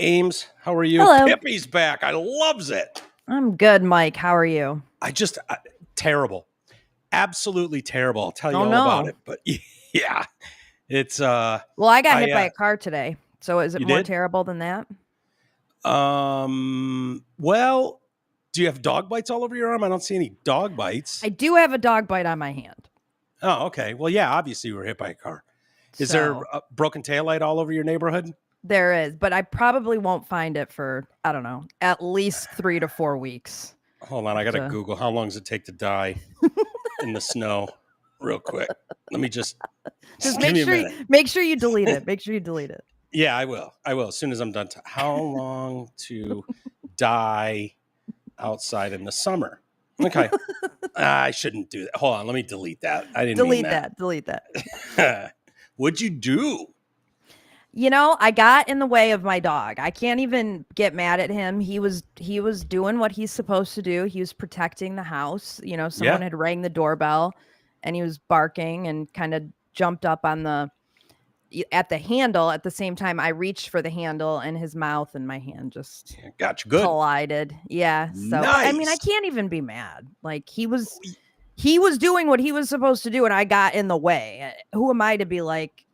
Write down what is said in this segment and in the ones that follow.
Ames. How are you? Hello. Pippi's back. I loves it. I'm good, Mike. How are you? Terrible. Absolutely terrible. I'll tell you Oh, all no. about it. But yeah, it's Well, I got hit by a car today. So is it You more did? terrible than that? Well, do you have dog bites all over your arm? I don't see any dog bites. I do have a dog bite on my hand. Oh, okay. Well, yeah, obviously you were hit by a car. Is there a broken taillight all over your neighborhood? There is, but I probably won't find it for, I don't know, at least 3 to 4 weeks. Hold on, I got to Google how long does it take to die in the snow real quick. Let me just make sure you delete it. Make sure you delete it. Yeah, I will. As soon as I'm done. How long to die outside in the summer? Okay. I shouldn't do that. Hold on. Let me delete that. I didn't mean that. Delete that. What'd you do? I got in the way of my dog. I can't even get mad at him. He was doing what he's supposed to do. He was protecting the house. Someone had rang the doorbell and he was barking and kind of jumped up at the handle. At the same time, I reached for the handle and his mouth and my hand just got you good. Collided. Yeah. So nice. I mean, I can't even be mad. Like he was doing what he was supposed to do and I got in the way. Who am I to be like,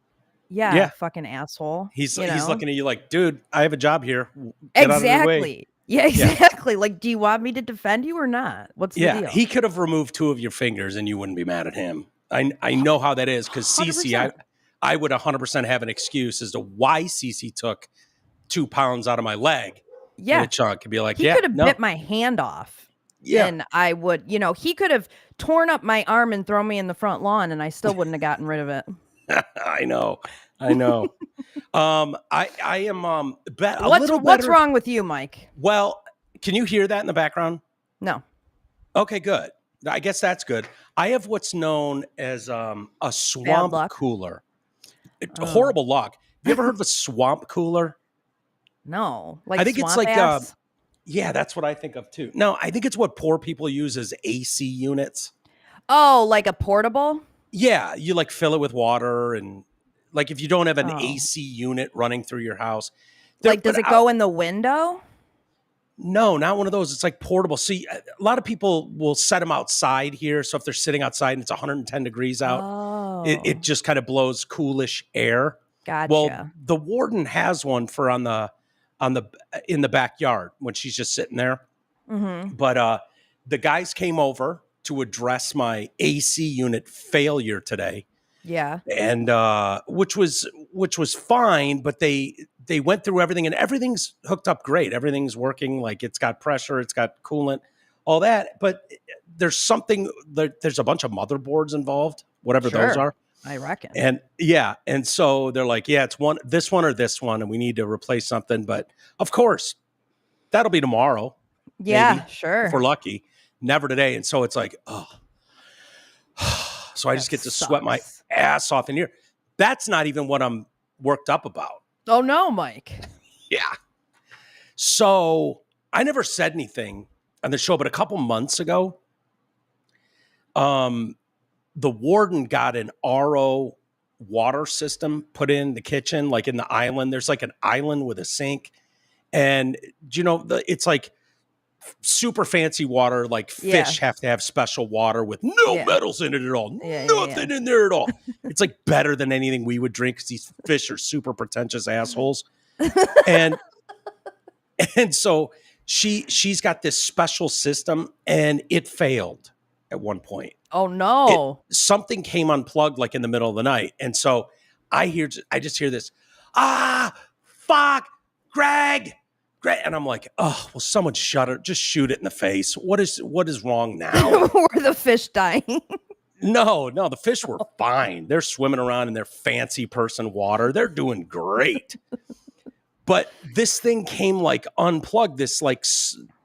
yeah, fucking asshole. He's looking at you like, dude, I have a job here. Get exactly. Out of the way. Yeah, exactly. Yeah. Like, do you want me to defend you or not? What's the deal? He could have removed 2 of your fingers and you wouldn't be mad at him. I know how that is because Cece, I would 100% have an excuse as to why Cece took 2 pounds out of my leg. Yeah. In a chunk and be like, he could have bit my hand off. Yeah. And I would, he could have torn up my arm and thrown me in the front lawn and I still wouldn't have gotten rid of it. I know. I am what's wrong with you, Mike? Well, can you hear that in the background? No. Okay, good. I guess that's good. I have what's known as a swamp cooler. Horrible luck. Have you ever heard of a swamp cooler? No. I think it's like yeah, that's what I think of too. No, I think it's what poor people use as AC units. Oh, like a portable? Yeah, you like fill it with water and like if you don't have an AC unit running through your house. Like does it go in the window? No, not one of those. It's like portable. See, a lot of people will set them outside here. So if they're sitting outside and it's 110 degrees out, it just kind of blows coolish air. Gotcha. Well, the warden has one for in the backyard when she's just sitting there. Mm-hmm. But the guys came over to address my AC unit failure today. Yeah. And which was fine, but they went through everything and everything's hooked up great. Everything's working, like it's got pressure, it's got coolant, all that. But there's a bunch of motherboards involved, whatever those are. I reckon. And and so they're like, yeah, it's this one or this one, and we need to replace something. But of course, that'll be tomorrow. Yeah, maybe, sure. If we're lucky. Never today. And so it's like, oh. So I just get to sweat my ass off in here. That's not even what I'm worked up about. Oh, no, Mike. Yeah. So I never said anything on the show, but a couple months ago, the warden got an RO water system put in the kitchen, like in the island. There's like an island with a sink. And, it's like super fancy water, like fish have to have special water with no metals in it at all. Nothing in there at all. It's like better than anything we would drink because these fish are super pretentious assholes. and so she's got this special system and it failed at one point. Oh no. Something came unplugged like in the middle of the night. And so I just hear this, fuck, Greg. And I'm like, oh, well, someone shut it. Just shoot it in the face. What is wrong now? Were the fish dying? No, the fish were fine. They're swimming around in their fancy person water. They're doing great. But this thing came like unplugged. This like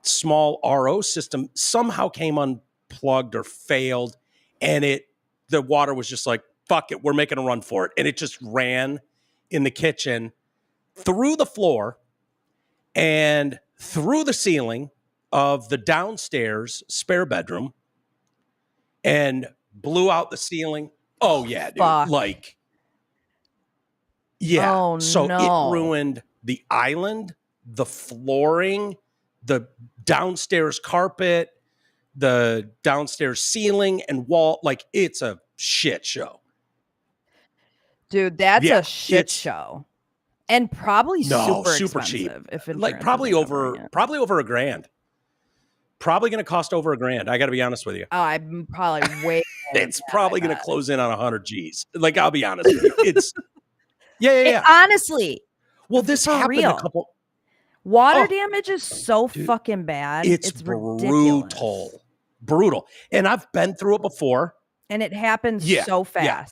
small RO system somehow came unplugged or failed. And the water was just like, fuck it. We're making a run for it. And it just ran in the kitchen through the floor and through the ceiling of the downstairs spare bedroom and blew out the ceiling. Oh, yeah, dude. Fuck. Like, yeah. Oh, so no. it ruined the island, the flooring, the downstairs carpet, the downstairs ceiling and wall. Like, it's a shit show. Dude, that's a shit show. And probably super cheap. If like probably over $1,000. Probably going to cost over $1,000. I got to be honest with you. Oh, I'm probably way. It's probably going to close in on 100 G's. Like, I'll be honest with you. It's yeah. Honestly, well, this happened a couple. Water damage is so fucking bad. It's brutal. And I've been through it before. And it happens so fast. Yeah.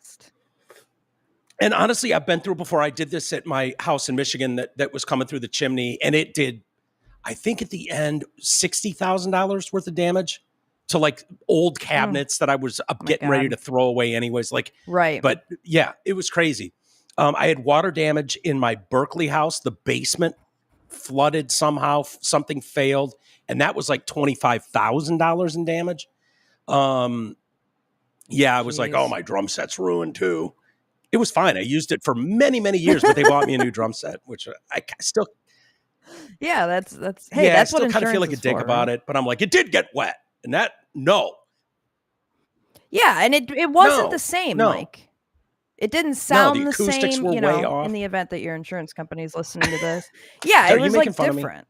And honestly, I've been through it before. I did this at my house in Michigan that was coming through the chimney, and it did, I think at the end, $60,000 worth of damage to like old cabinets that I was getting ready to throw away anyways. Like, right. But yeah, it was crazy. I had water damage in my Berkeley house. The basement flooded somehow. Something failed, and that was like $25,000 in damage. Yeah, I was like, oh, my drum set's ruined too. It was fine. I used it for many, many years, but they bought me a new drum set, which I still. Yeah, that's. Hey, yeah, that's I still what kind of feel like a dick about it, but I'm like, it did get wet, and no. Yeah, and it wasn't the same, Mike. It didn't sound the same, were way off. in the event that your insurance company is listening to this. Yeah, it was like different.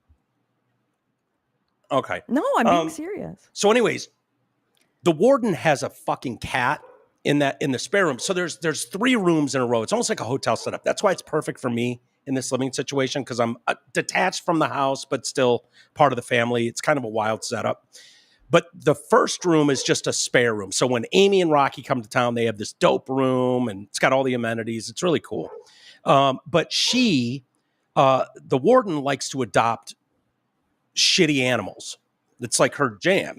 Okay. No, I'm being serious. So anyways, the warden has a fucking cat in the spare room. So there's 3 rooms in a row. It's almost like a hotel setup. That's why it's perfect for me in this living situation, because I'm detached from the house, but still part of the family. It's kind of a wild setup. But the first room is just a spare room. So when Amy and Rocky come to town, they have this dope room, and it's got all the amenities. It's really cool. But the warden likes to adopt shitty animals. It's like her jam,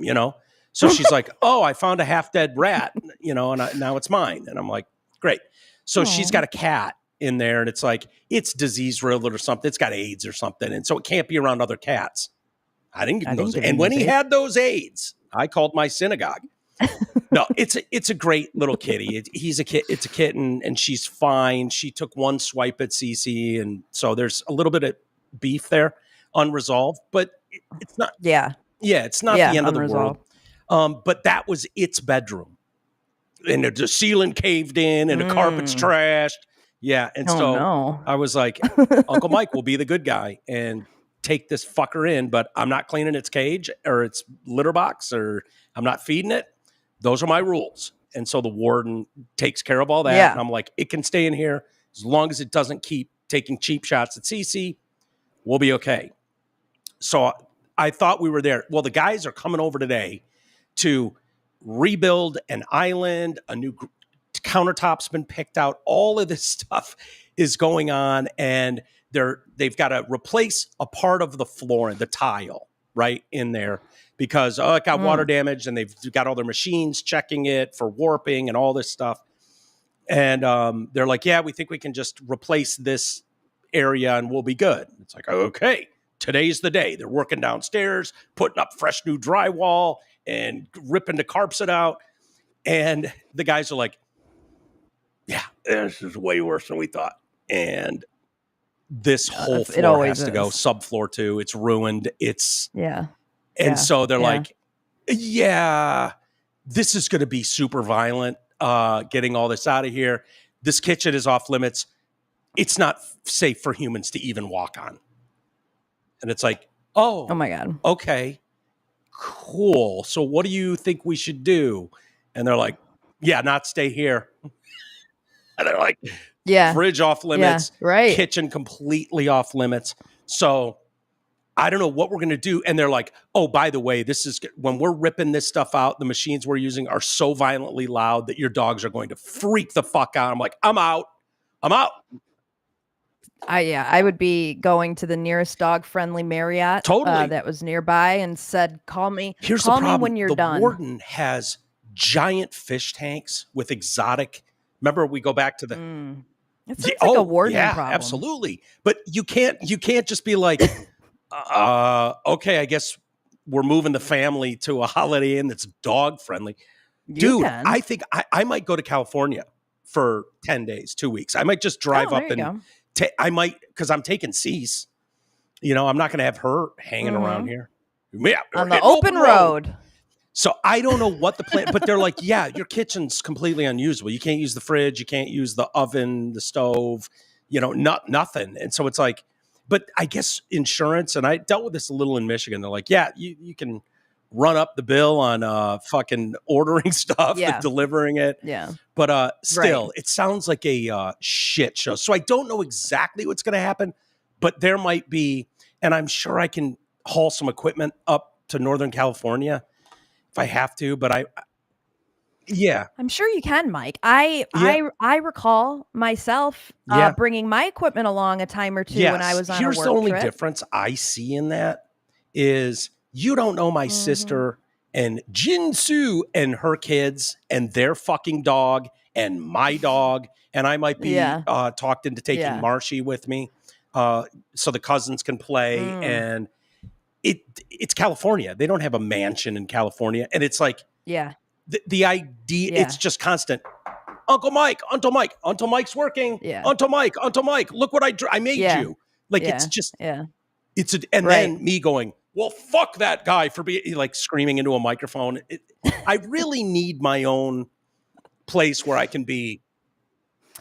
So she's like, oh, I found a half-dead rat, and now it's mine. And I'm like, great. So she's got a cat in there, and it's like, it's disease-riddled or something. It's got AIDS or something, and so it can't be around other cats. I didn't give him those. And when he had those AIDS, I called my synagogue. No, it's a great little kitty. It's a kitten, and she's fine. She took one swipe at Cece, and so there's a little bit of beef there, unresolved, but it's not. Yeah, it's not the end of the world. But that was its bedroom, and the ceiling caved in, and the carpet's trashed. Yeah, and I was like, Uncle Mike will be the good guy and take this fucker in, but I'm not cleaning its cage or its litter box, or I'm not feeding it. Those are my rules. And so the warden takes care of all that. Yeah. And I'm like, it can stay in here as long as it doesn't keep taking cheap shots at Cece. We'll be okay. So I thought we were there. Well, the guys are coming over today to rebuild an island. A new countertop's been picked out. All of this stuff is going on, and they've got to replace a part of the floor, the tile right in there, because it got water damage, and they've got all their machines checking it for warping and all this stuff. And they're like, yeah, we think we can just replace this area and we'll be good. It's like, okay, today's the day. They're working downstairs, putting up fresh new drywall and ripping the carpet out. And the guys are like, yeah, this is way worse than we thought. And this whole floor has to go, subfloor too. It's ruined. And so they're like, yeah, this is going to be super violent, getting all this out of here. This kitchen is off limits. It's not safe for humans to even walk on. And it's like, oh my God. Okay, cool. So what do you think we should do? And they're like, yeah, not stay here. And they're like, fridge off limits, right? Kitchen completely off limits. So I don't know what we're going to do. And they're like, oh, by the way, this is when we're ripping this stuff out, the machines we're using are so violently loud that your dogs are going to freak the fuck out. I'm like, I'm out. I would be going to the nearest dog-friendly Marriott that was nearby and said, call me when you're done. The warden has giant fish tanks with exotic. Remember, we go back to the. It sounds like a warden problem. Absolutely. But you can't just be like, okay, I guess we're moving the family to a Holiday Inn that's dog friendly. Dude, I think I might go to California for 10 days, 2 weeks. I might just drive up and I might, because I'm taking Cease. You know, I'm not going to have her hanging around here. Yeah, on the open road. So I don't know what the plan, but they're like, yeah, your kitchen's completely unusable. You can't use the fridge. You can't use the oven, the stove, you know, nothing. And so it's like, but I guess insurance, and I dealt with this a little in Michigan. They're like, yeah, you can run up the bill on fucking ordering stuff and delivering it. Yeah. But still, it sounds like a shit show. So I don't know exactly what's going to happen, but there might be, and I'm sure I can haul some equipment up to Northern California if I have to, but I'm sure you can, Mike. I recall myself bringing my equipment along a time or two when I was on a work trip. Here's the only difference I see in that is you don't know my sister and Jinsu and her kids and their fucking dog and my dog, and I might be talked into taking Marshy with me so the cousins can play and it's California. They don't have a mansion in California. And it's like, the idea, it's just constant. Uncle Mike's working. Yeah. Uncle Mike, look what I made you. Like, it's just, then me going, well, fuck that guy for being like screaming into a microphone. I really need my own place where I can be.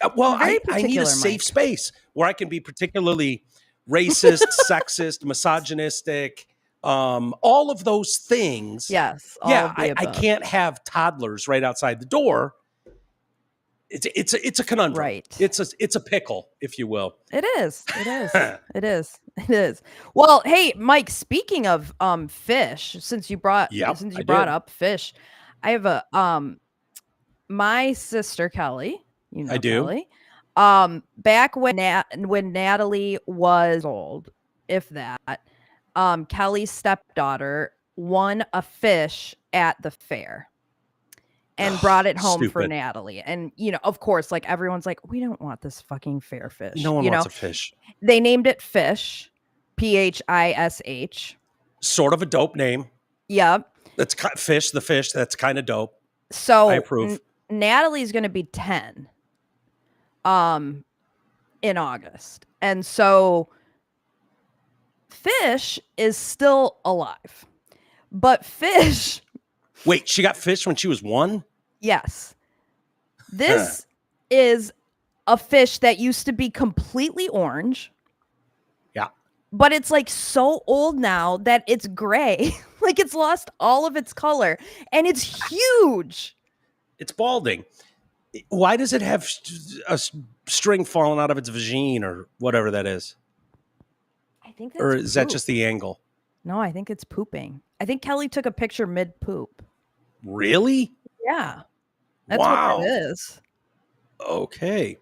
I need a safe space where I can be particularly racist, sexist, misogynistic, all of those things. Yes. I can't have toddlers right outside the door. It's a conundrum. Right. It's a pickle, if you will. It is. It is. Well, hey, Mike, speaking of fish, since you brought up fish, I have my sister Kelly, you know, Kelly. Back when Natalie was old, if that, Kelly's stepdaughter won a fish at the fair and brought it home for Natalie. And, you know, of course, like everyone's like, we don't want this fucking fair fish. No one wants a fish. They named it Fish, Phish. Sort of a dope name. Yep. That's Fish, the fish. That's kind of dope. So I approve. Natalie's going to be 10 in August. And so Fish is still alive. But Fish... Wait, she got fish when she was 1? Yes. This is a fish that used to be completely orange. Yeah. But it's like so old now that it's gray. Like it's lost all of its color. And it's huge. It's balding. Why does it have a string falling out of its vagine or whatever that is? I think that's Or is that just the angle? No, I think it's pooping. I think Kelly took a picture mid-poop. Really? Yeah. That's what it is. Okay.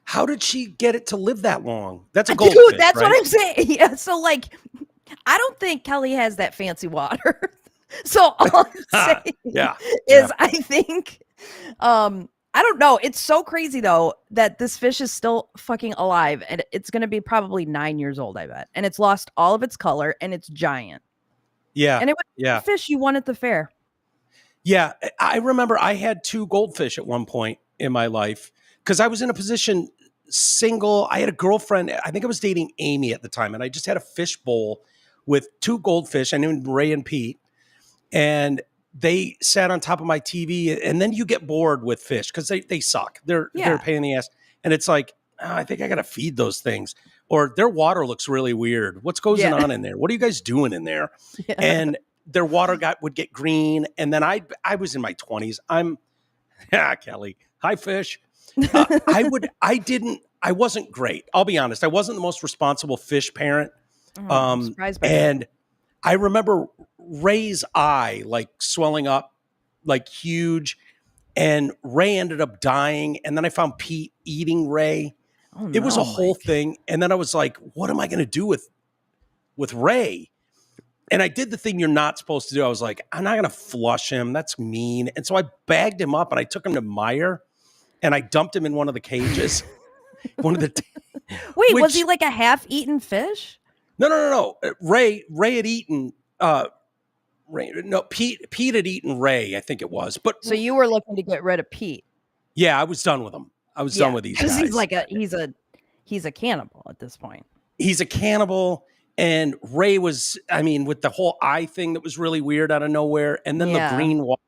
How did she get it to live that long? That's a goldfish, Dude, that's right? what I'm saying. Yeah, so like, I don't think Kelly has that fancy water. So all I'm saying is I think, I don't know. It's so crazy though that this fish is still fucking alive and it's going to be probably 9 years old, I bet. And it's lost all of its color and it's giant. Yeah. And it was a fish you won at the fair. Yeah. I remember I had 2 goldfish at one point in my life because I was in a position single. I had a girlfriend. I think I was dating Amy at the time. And I just had a fish bowl with 2 goldfish. I knew Ray and Pete. And they sat on top of my TV. And then you get bored with fish because they suck. They're a pain in the ass. And it's like, I think I got to feed those things. Or their water looks really weird. What's going on in there? What are you guys doing in there? Yeah. And their water would get green. And then I was in my 20s. Kelly. Hi, fish. I wasn't great. I'll be honest. I wasn't the most responsible fish parent. Surprised by and that. I remember Ray's eye like swelling up like huge. And Ray ended up dying. And then I found Pete eating Ray. It was a whole thing. And then I was like, what am I going to do with Ray? And I did the thing you're not supposed to do. I was like, I'm not going to flush him. That's mean. And so I bagged him up and I took him to Meijer and I dumped him in one of the cages. Wait, was he like a half-eaten fish? No. Ray had eaten, Pete had eaten Ray, I think it was. But so you were looking to get rid of Pete. Yeah, I was done with him. I was done with these guys. He's a cannibal at this point. He's a cannibal. And Ray was, I mean, with the whole eye thing that was really weird out of nowhere. And then the green wall,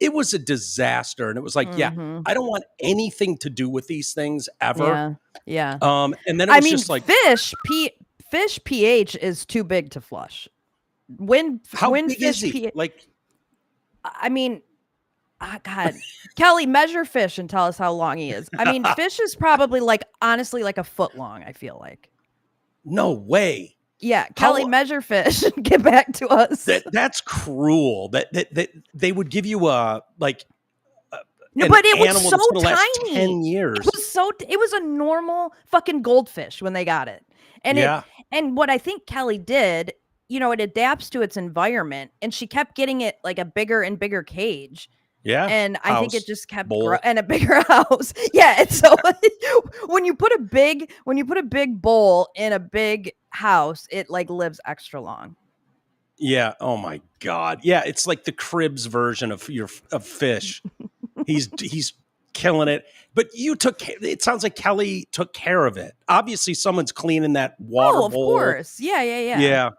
it was a disaster. And it was like, I don't want anything to do with these things ever. Yeah. And then it was just like fish pH is too big to flush. How when big fish is he? pH, Like, I mean, God, Kelly, measure fish and tell us how long he is. I mean, fish is probably honestly like a foot long. I feel like. No way. Yeah, Kelly, measure fish and get back to us. That's cruel. That they would give you no, but it was so tiny. 10 years. It was a normal fucking goldfish when they got it. And and what I think Kelly did, it adapts to its environment, and she kept getting it like a bigger and bigger cage. Yeah. And I think it just kept growing, and a bigger house. Yeah. And so when you put a big bowl in a big house, it lives extra long. Yeah. Oh my God. Yeah. It's like the Cribs version of fish. He's killing it. But it sounds like Kelly took care of it. Obviously someone's cleaning that water bowl. Of course. Yeah.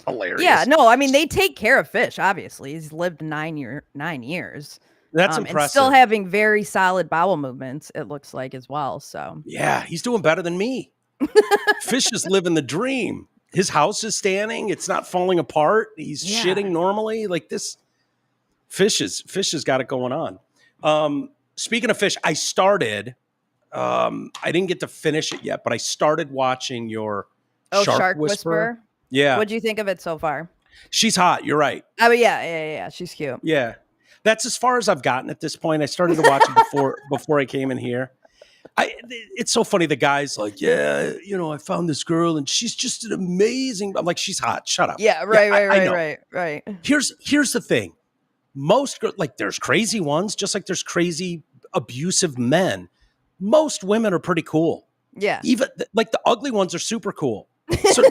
Hilarious. Yeah, no, I mean, they take care of fish, obviously. He's lived 9 years. That's impressive. And still having very solid bowel movements, it looks like, as well. So yeah, he's doing better than me. Fish is living the dream. His house is standing. It's not falling apart. He's shitting normally. Like this fish has got it going on. Speaking of fish, I started, I didn't get to finish it yet, but I started watching your Shark Whisperer. Yeah. What'd you think of it so far? She's hot. You're right. Oh, yeah. She's cute. Yeah. That's as far as I've gotten at this point. I started to watch it before I came in here. It's so funny. The guy's like, I found this girl and she's just an amazing. I'm like, she's hot. Shut up. Yeah. Right. Here's the thing. Most there's crazy ones, just like there's crazy abusive men. Most women are pretty cool. Yeah. Even the ugly ones are super cool. So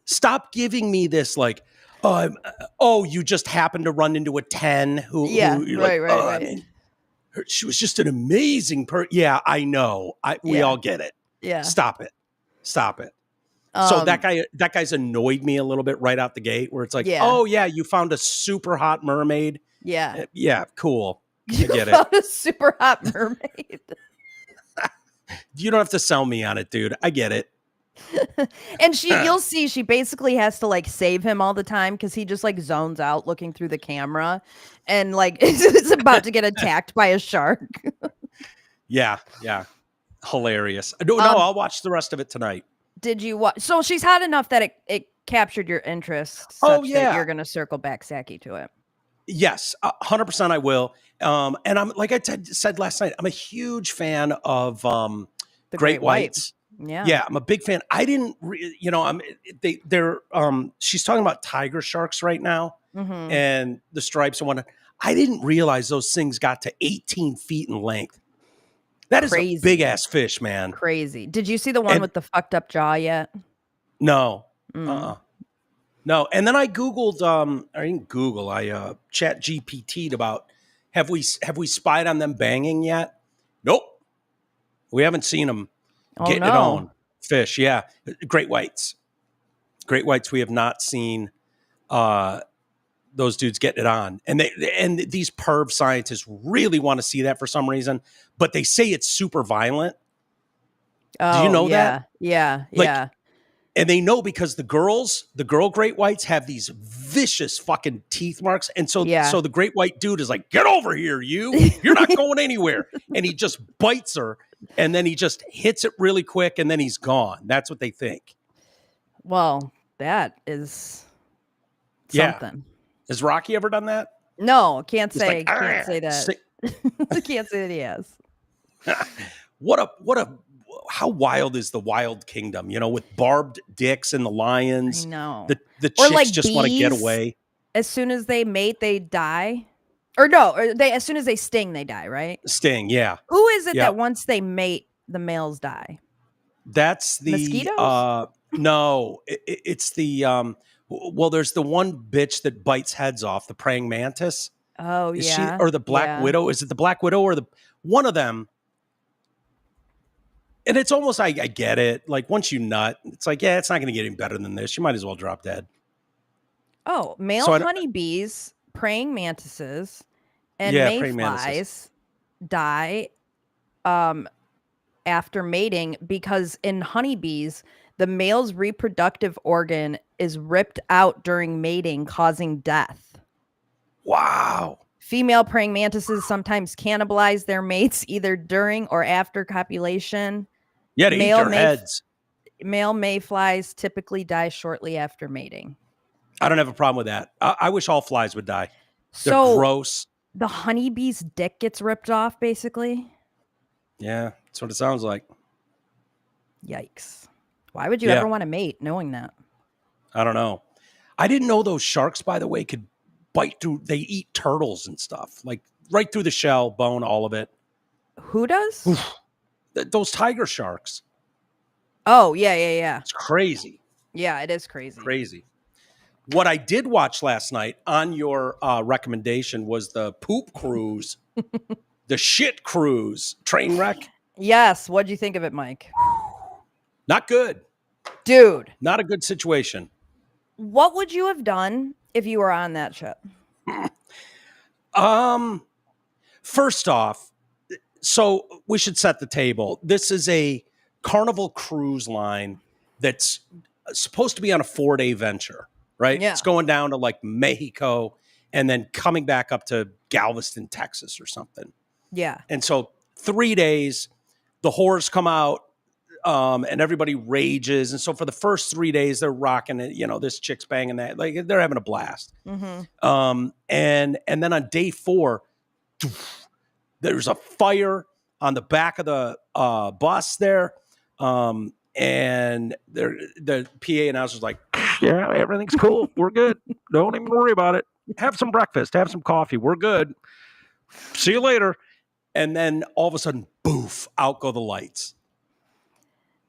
Stop giving me this you just happened to run into a 10 who right. I mean, she was just an amazing person. Yeah, I know. We all get it. Yeah. Stop it. So that guy's annoyed me a little bit right out the gate where it's like, you found a super hot mermaid. Yeah. Yeah, cool. I get it. A super hot mermaid. You don't have to sell me on it, dude. I get it. And you'll see she basically has to save him all the time because he just zones out looking through the camera and it's about to get attacked by a shark. Yeah. Hilarious. No, I'll watch the rest of it tonight. Did you watch? So she's hot enough that it captured your interest that you're going to circle back Saki to it. Yes, 100% I will. And I'm like I said last night, I'm a huge fan of the great whites. Yeah, I'm a big fan. I didn't, she's talking about tiger sharks right now and the stripes and whatnot. I didn't realize those things got to 18 feet in length. That is a big ass fish, man. Crazy. Did you see the one with the fucked up jaw yet? No. No. And then I Googled, I didn't Google, I chat GPT'd about, have we spied on them banging yet? Nope. We haven't seen them. Getting it on. Fish, yeah. Great whites. We have not seen those dudes getting it on. And these perv scientists really want to see that for some reason, but they say it's super violent. Do you know that? Yeah. And they know because the girl great whites have these vicious fucking teeth marks. And so the great white dude is like, get over here, you're not going anywhere. And he just bites her. And then he just hits it really quick and then he's gone. That's what they think. Well, that is something. Has Rocky ever done that? No, can't say that. Can't say that he has. How wild is the wild kingdom, with barbed dicks and the lions? I know. The chicks just want to get away. As soon as they mate, they die. Or no, as soon as they sting, they die, right? Sting, yeah. Who is it that once they mate, the males die? That's the mosquitoes. No, it's the there's the one bitch that bites heads off, the praying mantis. Oh, is she, or the black widow? Is it the black widow or the one of them? And it's almost, I get it. Like once you nut, it's like, yeah, it's not going to get any better than this. You might as well drop dead. Oh, male honeybees, praying mantises, and mayflies die after mating because in honeybees, the male's reproductive organ is ripped out during mating, causing death. Wow. Female praying mantises sometimes cannibalize their mates either during or after copulation. Yeah, to eat their heads. Male mayflies typically die shortly after mating. I don't have a problem with that. I wish all flies would die. They're gross. The honeybee's dick gets ripped off, basically. Yeah, that's what it sounds like. Yikes. Why would you ever want to mate knowing that? I don't know. I didn't know those sharks, by the way, could bite through. They eat turtles and stuff, like right through the shell, bone, all of it. Who does? Oof. Those tiger sharks. Oh, yeah. It's crazy. Yeah, it is crazy. Crazy. What I did watch last night on your recommendation was the poop cruise, the shit cruise train wreck. Yes. What'd you think of it, Mike? Not good. Dude. Not a good situation. What would you have done if you were on that ship? First off, so we should set the table. This is a Carnival cruise line that's supposed to be on a 4-day venture, right? Yeah. It's going down to like Mexico and then coming back up to Galveston, Texas or something. Yeah. And so 3 days, the whores come out, and everybody rages. And so for the first 3 days, they're rocking it. You know, this chick's banging that. Like, they're having a blast. Mm-hmm. And then on day 4, there's a fire on the back of the bus there. And the PA announcer's like, yeah, everything's cool. We're good. Don't even worry about it. Have some breakfast. Have some coffee. We're good. See you later. And then all of a sudden, boof, out go the lights.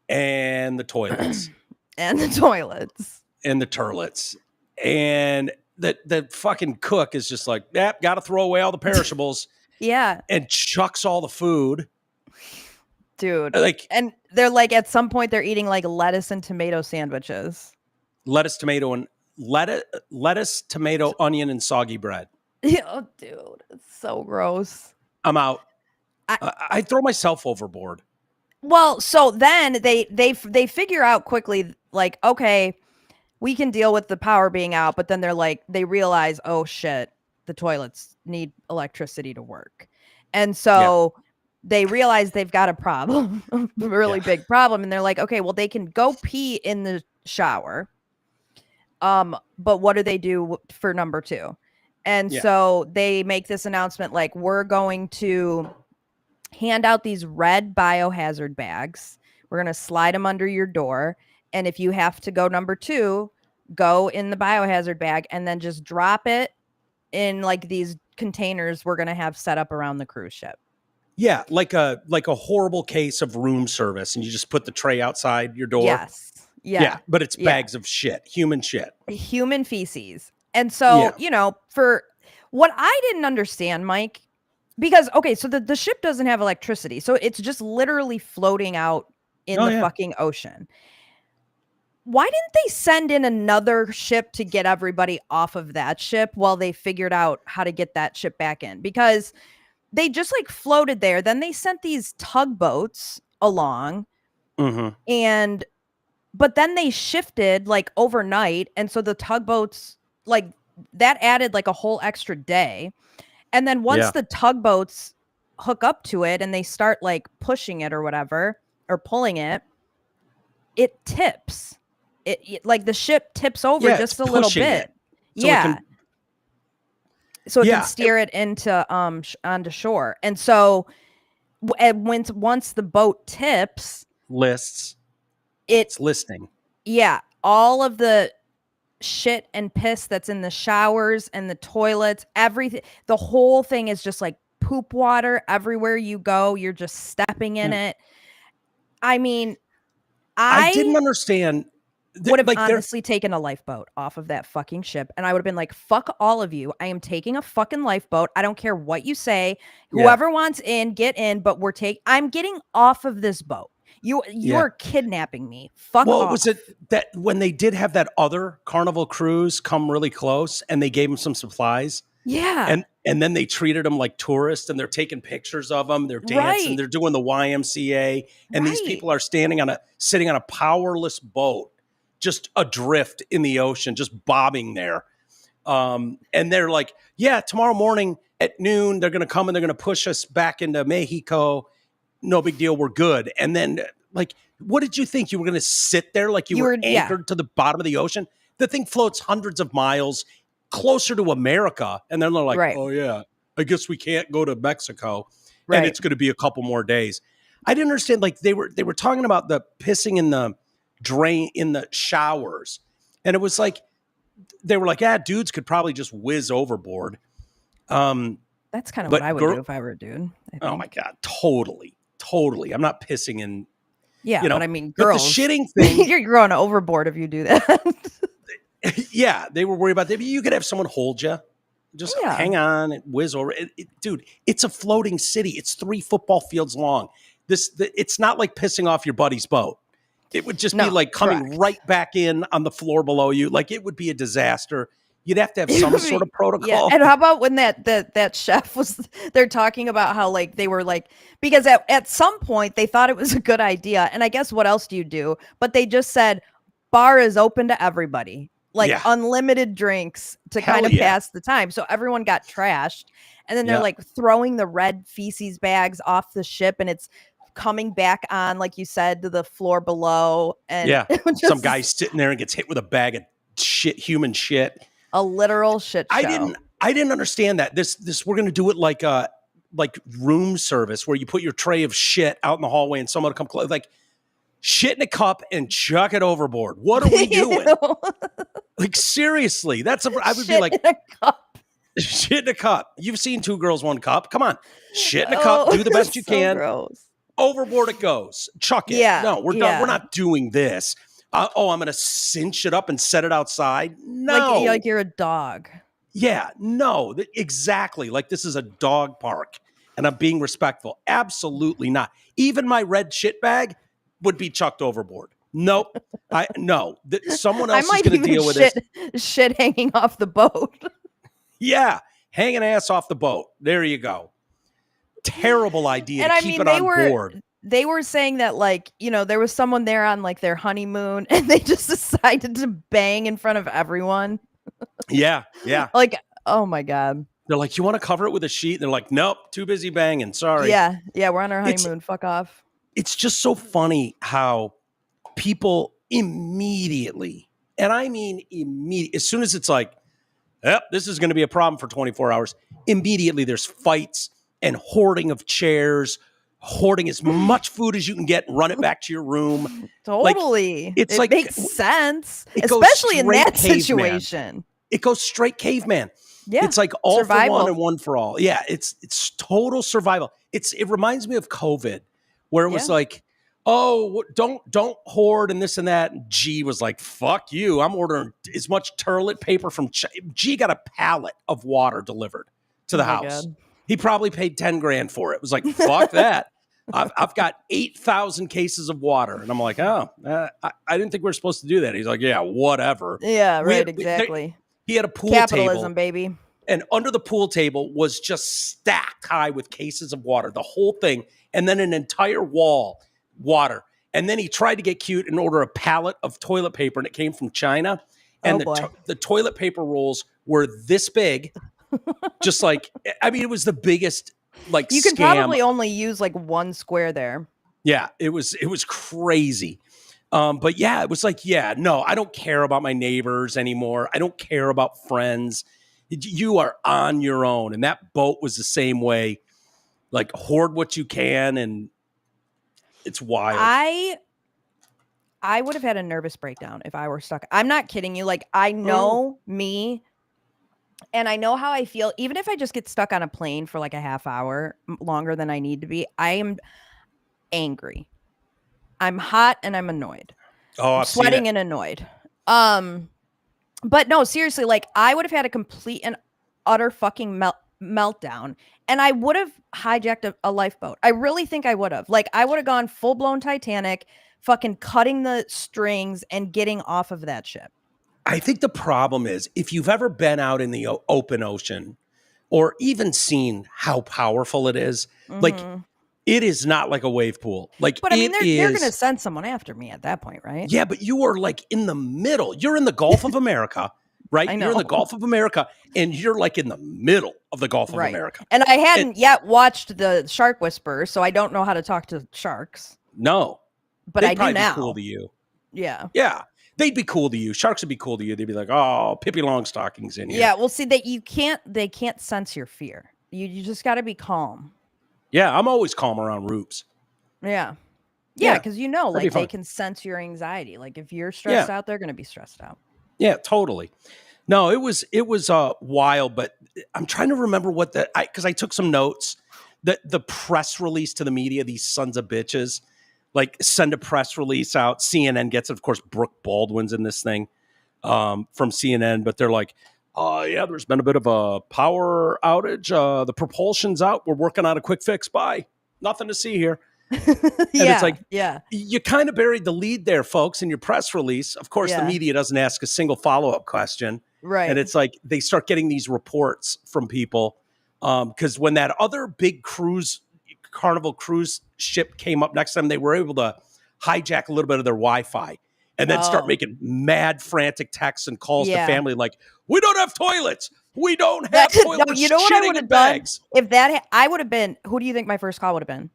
And the toilets. And the toilets. And the turlets. And the fucking cook is just like, got to throw away all the perishables. Yeah. And chucks all the food. Dude. Like, and they're like, at some point, they're eating like lettuce and tomato sandwiches. Lettuce, tomato, onion, and soggy bread. Oh, dude. It's so gross. I'm out. I throw myself overboard. Well, so then they figure out quickly, like, okay, we can deal with the power being out, but then they realize, oh shit, the toilets need electricity to work. And so they realize they've got a problem, a really big problem. And they're like, okay, well, they can go pee in the shower. But what do they do for number 2? And so they make this announcement, like, we're going to hand out these red biohazard bags. We're going to slide them under your door. And if you have to go number 2, go in the biohazard bag and then just drop it in like these containers we're going to have set up around the cruise ship. Yeah, like a horrible case of room service, and you just put the tray outside your door. Yes. Yeah, but it's bags of shit, human feces. And so, for what I didn't understand, Mike, because, okay, so the ship doesn't have electricity. So it's just literally floating out in the fucking ocean. Why didn't they send in another ship to get everybody off of that ship while they figured out how to get that ship back in? Because they just like floated there. Then they sent these tugboats along. Mm-hmm. But then they shifted like overnight. And so the tugboats, like, that added like a whole extra day. And then once the tugboats hook up to it and they start like pushing it or whatever, or pulling it, it tips. It like the ship tips over just a little bit. So it can steer it into onto shore. And so once the boat tips, it's listing. Yeah, all of the shit and piss that's in the showers and the toilets, everything, the whole thing is just like poop water everywhere you go. You're just stepping in it. I mean, I didn't understand. Would have honestly taken a lifeboat off of that fucking ship, and I would have been like, fuck all of you. I am taking a fucking lifeboat. I don't care what you say. Whoever wants in, get in, but I'm getting off of this boat. You're kidnapping me. Fuck off. Was it that when they did have that other Carnival cruise come really close and they gave them some supplies? Yeah. And then they treated them like tourists and they're taking pictures of them. They're dancing. They're doing the YMCA. And these people are sitting on a powerless boat, just adrift in the ocean, just bobbing there. And they're like, yeah, tomorrow morning at noon, they're going to come and they're going to push us back into Mexico. No big deal. We're good. And then like, what did you think? You were going to sit there like you were anchored to the bottom of the ocean? The thing floats hundreds of miles closer to America. And then they're like, oh yeah, I guess we can't go to Mexico. And it's going to be a couple more days. I didn't understand. Like they were talking about the pissing in the drain in the showers. And it was like, they were like, dudes could probably just whiz overboard. That's kind of what I would do if I were a dude. Oh my God. Totally. I'm not pissing in. Yeah. But I mean, girls, the shitting thing. You're going overboard if you do that. Yeah. They were worried about that. You could have someone hold you. Just hang on and whiz over. Dude, it's a floating city. It's 3 football fields long. It's not like pissing off your buddy's boat. It would just be like coming right back in on the floor below you. Like it would be a disaster. You'd have to have some sort of protocol. Yeah. And how about when that chef they're talking about how like they were like, because at some point they thought it was a good idea. And I guess what else do you do? But they just said bar is open to everybody, like unlimited drinks to kind of pass the time. So everyone got trashed. And then they're like throwing the red feces bags off the ship and it's coming back on, like you said, to the floor below. And some guy sitting there and gets hit with a bag of shit, human shit. A literal shit show. I didn't understand that. This we're gonna do it like room service where you put your tray of shit out in the hallway and someone will come close, like shit in a cup and chuck it overboard. What are we doing? Like seriously, I would be like in a cup. Shit in a cup. You've seen 2 Girls, 1 Cup. Come on, shit in a cup. Do the best you can. Gross. Overboard it goes. Chuck it. Yeah. No, we're done. We're not doing this. I'm going to cinch it up and set it outside. No. Like you're a dog. Yeah, no, exactly. Like this is a dog park and I'm being respectful. Absolutely not. Even my red shit bag would be chucked overboard. Nope. Someone else is going to deal with this. Shit hanging off the boat. Yeah, hanging ass off the boat. There you go. Terrible idea to keep it on board. They were saying that, like, there was someone there on like their honeymoon and they just decided to bang in front of everyone. Yeah. Like, oh my God. They're like, you want to cover it with a sheet? And they're like, nope, too busy banging. Sorry. Yeah, we're on our honeymoon. Fuck off. It's just so funny how people immediately, and I mean immediately, as soon as it's like, yep, this is going to be a problem for 24 hours, immediately there's fights and hoarding of chairs, hoarding as much food as you can get and run it back to your room. Totally. Like, it makes sense, especially in that situation. It goes straight caveman. Yeah. It's like all survival. For one and one for all. Yeah. It's total survival. It reminds me of COVID where it was like, oh, don't hoard and this and that. And G was like, fuck you. I'm ordering as much toilet paper from G got a pallet of water delivered to the house. God. He probably paid 10 grand for it. It was like, fuck that. I've got 8,000 cases of water. And I'm like, I didn't think we were supposed to do that. He's like, yeah, whatever. Yeah, right, exactly. He had a pool Capitalism, table. baby. And under the pool table was just stacked high with cases of water, the whole thing. And then an entire wall, water. And then he tried to get cute and order a pallet of toilet paper, and it came from China. And the toilet paper rolls were this big. Just like, I mean, it was the biggest like you can scam. Probably only use like 1 square there. Yeah, it was crazy. But yeah, it was like, no, I don't care about my neighbors anymore. I don't care about friends. You are on your own. And that boat was the same way. Like hoard what you can, and it's wild. I would have had a nervous breakdown if I were stuck. I'm not kidding you. Like I know me. And I know how I feel. Even if I just get stuck on a plane for like a half hour longer than I need to be, I am angry. I'm hot and I'm annoyed. Oh, I'm sweating and annoyed. But no, seriously, like I would have had a complete and utter fucking meltdown, and I would have hijacked a lifeboat. I really think I would have. Like, I would have gone full blown Titanic, fucking cutting the strings and getting off of that ship. I think the problem is, if you've ever been out in the open ocean or even seen how powerful it is, like, it is not like a wave pool. Like, but I mean, they're going to send someone after me at that point, right? Yeah, but you are like in the middle. You're in the Gulf of America, right? I know. You're in the Gulf of America, and you're like in the middle of the Gulf of America. And I hadn't yet watched the Shark Whisperer, so I don't know how to talk to sharks. No, but I do now. Be cool to you. Yeah. Yeah. They'd be cool to you. Sharks would be cool to you. They'd be like, "Oh, Pippi Longstocking's in here." Yeah, well, see, they can't sense your fear. You just got to be calm. Yeah, I'm always calm around roops. Yeah, because like they can sense your anxiety. Like if you're stressed out, they're going to be stressed out. Yeah, totally. No, it was wild, but I'm trying to remember because I took some notes. The press release to the media, these sons of bitches. Like, send a press release out. CNN gets it. Of course, Brooke Baldwin's in this thing from CNN. But they're like, there's been a bit of a power outage. The propulsion's out. We're working on a quick fix. Bye. Nothing to see here. It's like, you kind of buried the lead there, folks, in your press release. Of course, the media doesn't ask a single follow-up question. Right. And it's like they start getting these reports from people. Because when that other big Carnival cruise ship came up next time, they were able to hijack a little bit of their Wi-Fi and then start making mad frantic texts and calls to family like, we don't have toilets. We don't have toilets. No, you know what I would have done? If I would have been, who do you think my first call would have been?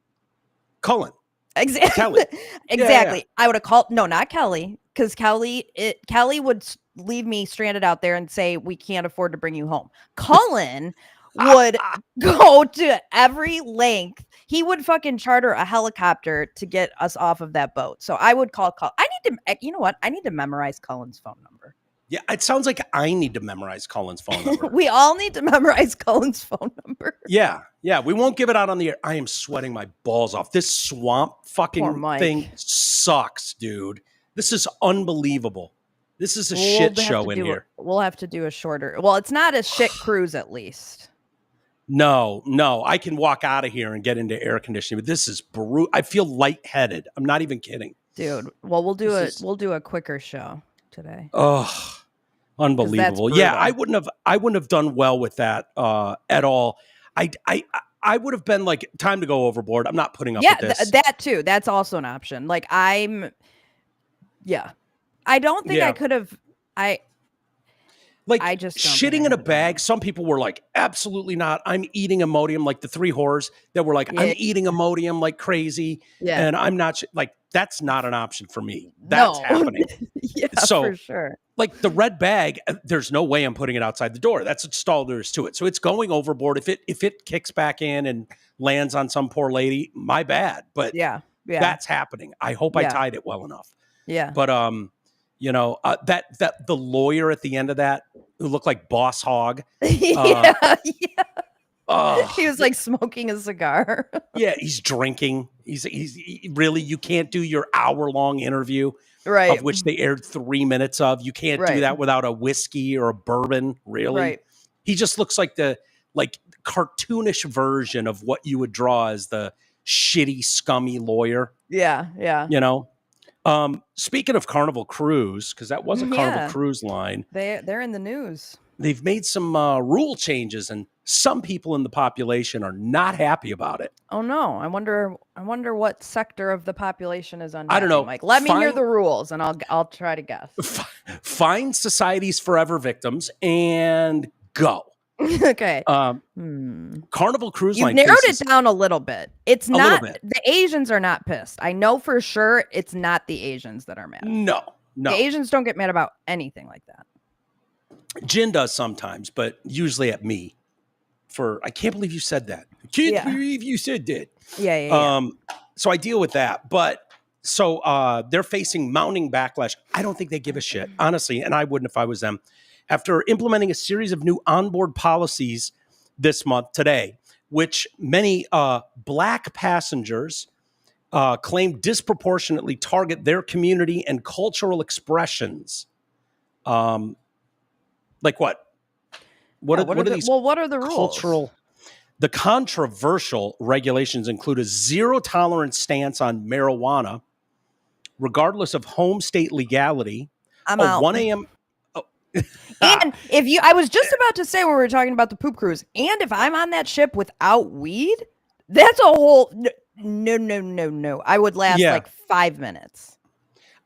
Cullen. Exactly. Kelly. Exactly. Yeah. I would have called, no, not Kelly, because Kelly would leave me stranded out there and say, we can't afford to bring you home. Cullen would go to every length. He would fucking charter a helicopter to get us off of that boat. So I would call. I need to, you know what? I need to memorize Cullen's phone number. Yeah, it sounds like I need to memorize Cullen's phone number. We all need to memorize Cullen's phone number. Yeah. We won't give it out on the air. I am sweating my balls off. This swamp fucking thing sucks, dude. This is unbelievable. This is a shit show in here. We'll have to do a shorter. Well, it's not a shit cruise, at least. No, I can walk out of here and get into air conditioning, but this is brutal. I feel lightheaded. I'm not even kidding. Dude, well, we'll do a quicker show today. Oh, unbelievable. Yeah, I wouldn't have done well with that at all. I would have been like, time to go overboard. I'm not putting up with this. That too. That's also an option. Like I don't think I could have, I just shitting in a bag. Some people were like, absolutely not. I'm eating Imodium, like the three whores that were like, I'm eating Imodium like crazy. Yeah. And I'm not like, that's not an option for me. That's happening. So, for sure. Like the red bag, there's no way I'm putting it outside the door. That's all there is to it. So it's going overboard. If it kicks back in and lands on some poor lady, my bad. But that's happening. I hope I tied it well enough. Yeah. But that the lawyer at the end of that who looked like Boss Hogg. He was like smoking a cigar. Yeah, he's drinking. He's really, you can't do your hour-long interview, right? Of which they aired 3 minutes of. You can't do that without a whiskey or a bourbon, really. Right. He just looks like the cartoonish version of what you would draw as the shitty, scummy lawyer. Yeah. You know? Speaking of Carnival Cruise, because that was a Carnival Cruise line. They're in the news. They've made some rule changes, and some people in the population are not happy about it. Oh no! I wonder what sector of the population is unhappy. I don't know. Mike, let me hear the rules, and I'll try to guess. Find Society's Forever victims and go. Okay. Carnival Cruise Line. You've narrowed it down a little bit. It's not the Asians are not pissed. I know for sure it's not the Asians that are mad. No. The Asians don't get mad about anything like that. Jin does sometimes, but usually at me. I can't believe you said that. I can't believe you said that. Yeah. So I deal with that, but so they're facing mounting backlash. I don't think they give a shit, honestly, and I wouldn't if I was them. After implementing a series of new onboard policies this month today, which many Black passengers claim disproportionately target their community and cultural expressions. Like what? What are these? Well, what are the rules? Cultural. The controversial regulations include a zero-tolerance stance on marijuana, regardless of home state legality. I'm a out. 1 a.m. And I was just about to say when we were talking about the poop cruise, and if I'm on that ship without weed, that's a whole no. I would last like 5 minutes.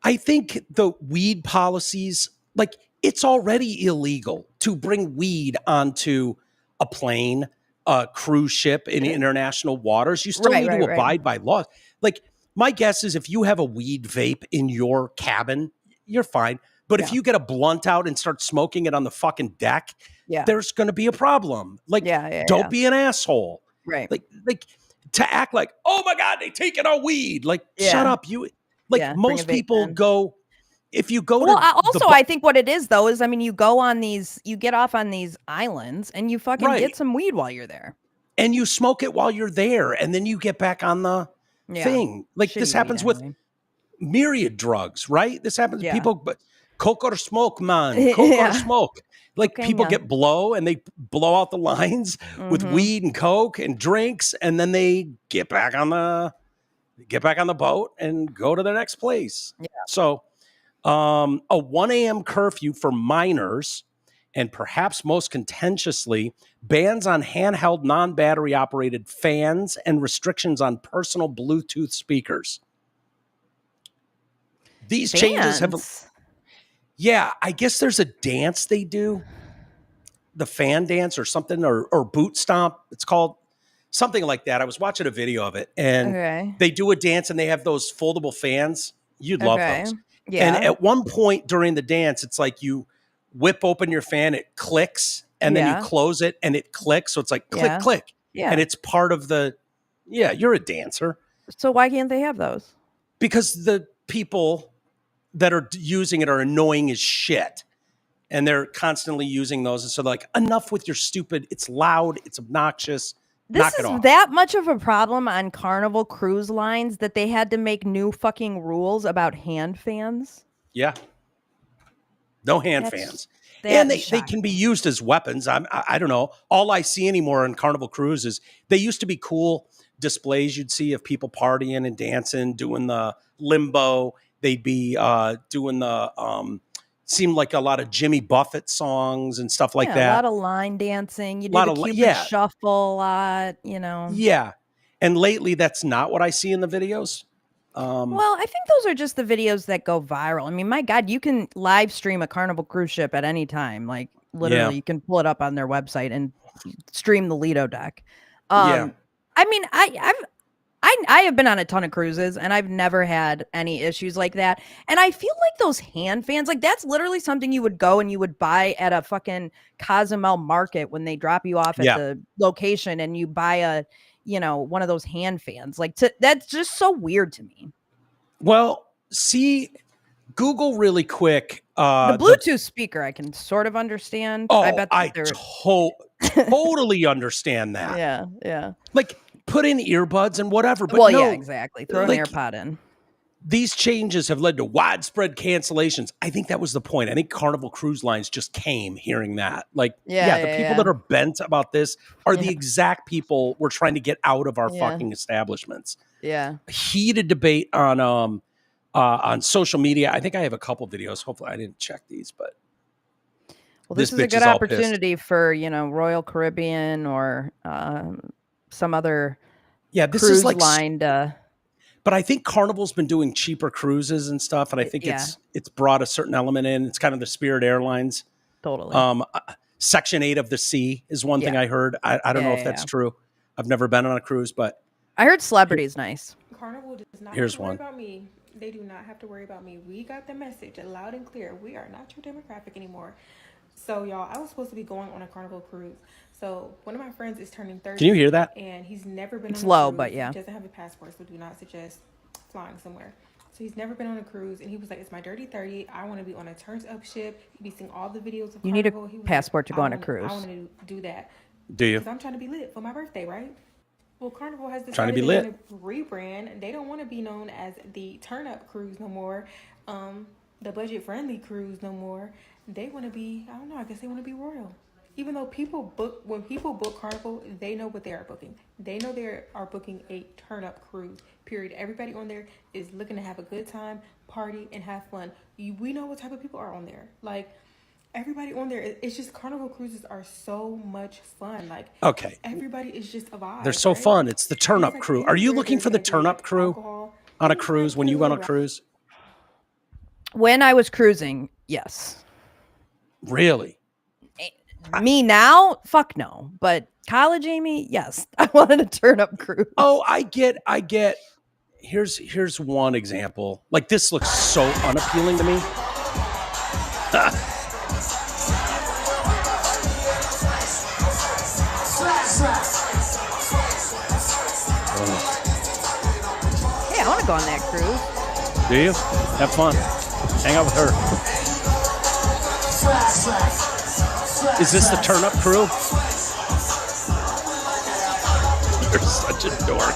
I think the weed policies, like it's already illegal to bring weed onto a plane, a cruise ship in international waters. You still need to abide by laws. Like my guess is if you have a weed vape in your cabin, you're fine. But if you get a blunt out and start smoking it on the fucking deck, there's going to be a problem. Like, don't be an asshole. Right. Like to act like, oh my God, they taking our weed. Like, shut up. You like most people go. If you go to I think what it is though is, I mean, you get off on these islands and you fucking get some weed while you're there. And you smoke it while you're there, and then you get back on the thing. Like this happens with myriad drugs, right? This happens to people, but coke or smoke, man. Coke or smoke. Like people get blow and they blow out the lines with weed and coke and drinks, and then they get back on the boat and go to the next place. Yeah. So a 1 a.m. curfew for minors, and perhaps most contentiously, bans on handheld non-battery operated fans and restrictions on personal Bluetooth speakers. These changes have... Yeah, I guess there's a dance they do. The fan dance or something, or boot stomp. It's called something like that. I was watching a video of it, and they do a dance and they have those foldable fans. You'd love those. Yeah. And at one point during the dance, it's like you whip open your fan, it clicks, and then you close it and it clicks. So it's like click, click. Yeah. And it's part of the, you're a dancer. So why can't they have those? Because the people that are using it are annoying as shit. And they're constantly using those. And so like, enough with your stupid, it's loud, it's obnoxious. This is that much of a problem on Carnival Cruise Lines that they had to make new fucking rules about hand fans. Yeah. No hand fans. And they can be used as weapons. I don't know. All I see anymore in Carnival Cruise is they used to be cool displays you'd see of people partying and dancing, doing the limbo. They'd be doing the seemed like a lot of Jimmy Buffett songs and stuff like that. A lot of line dancing. You do the Cupid shuffle a lot, you know. Yeah. And lately, that's not what I see in the videos. Well, I think those are just the videos that go viral. I mean, my God, you can live stream a Carnival cruise ship at any time. Like, literally, you can pull it up on their website and stream the Lido deck. I mean, I have been on a ton of cruises and I've never had any issues like that. And I feel like those hand fans, like that's literally something you would go and you would buy at a fucking Cozumel market when they drop you off at the location and you buy one of those hand fans. Like that's just so weird to me. Well, see, Google really quick. The Bluetooth speaker, I can sort of understand. Oh, I totally understand that. Yeah. Like, put in earbuds and whatever. But yeah, exactly. Throw an AirPod in. These changes have led to widespread cancellations. I think that was the point. I think Carnival Cruise Lines just came hearing that. Like, the people that are bent about this are the exact people we're trying to get out of our fucking establishments. Yeah. Heated debate on social media. I think I have a couple videos. Hopefully I didn't check these, but this is a good opportunity for, Royal Caribbean or some other this cruise is like line. But I think Carnival's been doing cheaper cruises and stuff, and I think it's brought a certain element in. It's kind of the Spirit Airlines. Totally. Section 8 of the Sea is one thing I heard. I don't know if that's true. I've never been on a cruise, but I heard Celebrity's nice. Carnival does not have to worry about me. They do not have to worry about me. We got the message loud and clear. We are not your demographic anymore. So, y'all, I was supposed to be going on a Carnival cruise. So, one of my friends is turning 30. Can you hear that? And he's never been on a cruise. Low, but yeah. He doesn't have a passport, so do not suggest flying somewhere. So, he's never been on a cruise. And he was like, it's my dirty 30. I want to be on a turns-up ship. He'd be seeing all the videos of Carnival. You need a passport to go on a cruise. I want to do that. Do you? Because I'm trying to be lit for my birthday, right? Well, Carnival has decided trying to be lit. Rebrand. They don't want to be known as the turn-up cruise no more. The budget-friendly cruise no more. They want to be, I don't know, I guess they want to be royal. even though when people book Carnival, they know what they are booking. They know they are booking a turn-up cruise, period. Everybody on there is looking to have a good time, party, and have fun. We know what type of people are on there. Like, everybody on there, it's just Carnival cruises are so much fun. Like, okay, everybody is just a vibe. They're so fun. It's the turn-up crew. Are you looking for the turn-up crew on a cruise when you went on a cruise? When I was cruising, yes. Really? Me now? Fuck no. But college Amy, yes. I wanted a turn-up cruise. Oh, I get. Here's one example. Like, this looks so unappealing to me. Hey, I want to go on that cruise. Do you? Have fun. Hang out with her. Is this the turn-up crew? You're such a dork.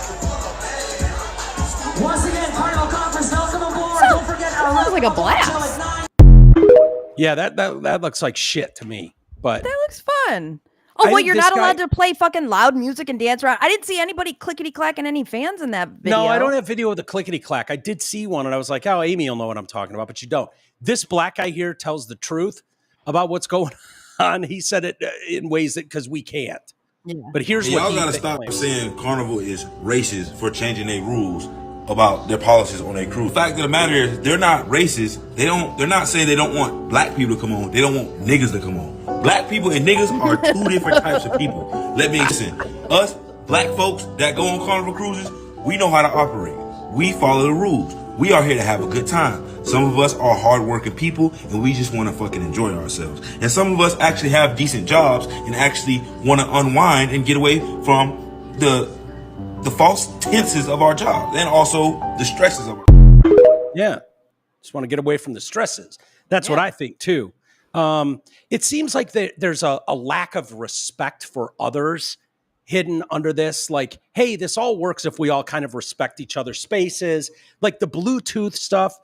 Once again, Carnival Conference, welcome aboard. Don't forget our sounds like a blast. Yeah, that looks like shit to me. But that looks fun. Oh, well, you're not allowed to play fucking loud music and dance around. I didn't see anybody clickety-clacking any fans in that video. No, I don't have video of the clickety-clack. I did see one, and I was like, oh, Amy will know what I'm talking about, but you don't. This black guy here tells the truth about what's going on. He said it in ways that, because we can't. Yeah. But here's what y'all gotta stop saying Carnival is racist for changing their rules about their policies on their crew. Fact of the matter is, they're not racist. They're not saying they don't want black people to come on. They don't want niggas to come on. Black people and niggas are two different types of people. Let me listen. Us black folks that go on Carnival cruises, we know how to operate. We follow the rules. We are here to have a good time. Some of us are hardworking people and we just want to fucking enjoy ourselves. And some of us actually have decent jobs and actually want to unwind and get away from the false tenses of our job and also the stresses of our. Yeah. Just want to get away from the stresses. That's what I think too. It seems like there's a lack of respect for others hidden under this. Like, hey, this all works if we all kind of respect each other's spaces. Like the Bluetooth stuff.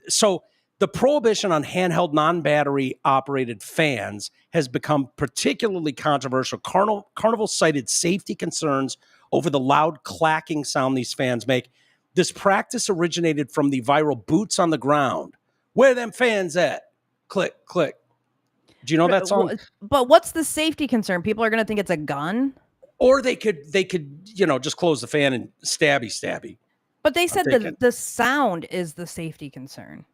So the prohibition on handheld non-battery operated fans has become particularly controversial. Carnival cited safety concerns over the loud clacking sound these fans make. This practice originated from the viral boots on the ground. Where them fans at? Click, click. Do you know that song? But what's the safety concern? People are going to think it's a gun? Or they could, just close the fan and stabby. But they said that the sound is the safety concern.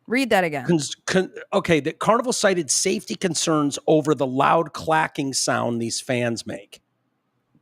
Read that again. The Carnival cited safety concerns over the loud clacking sound these fans make.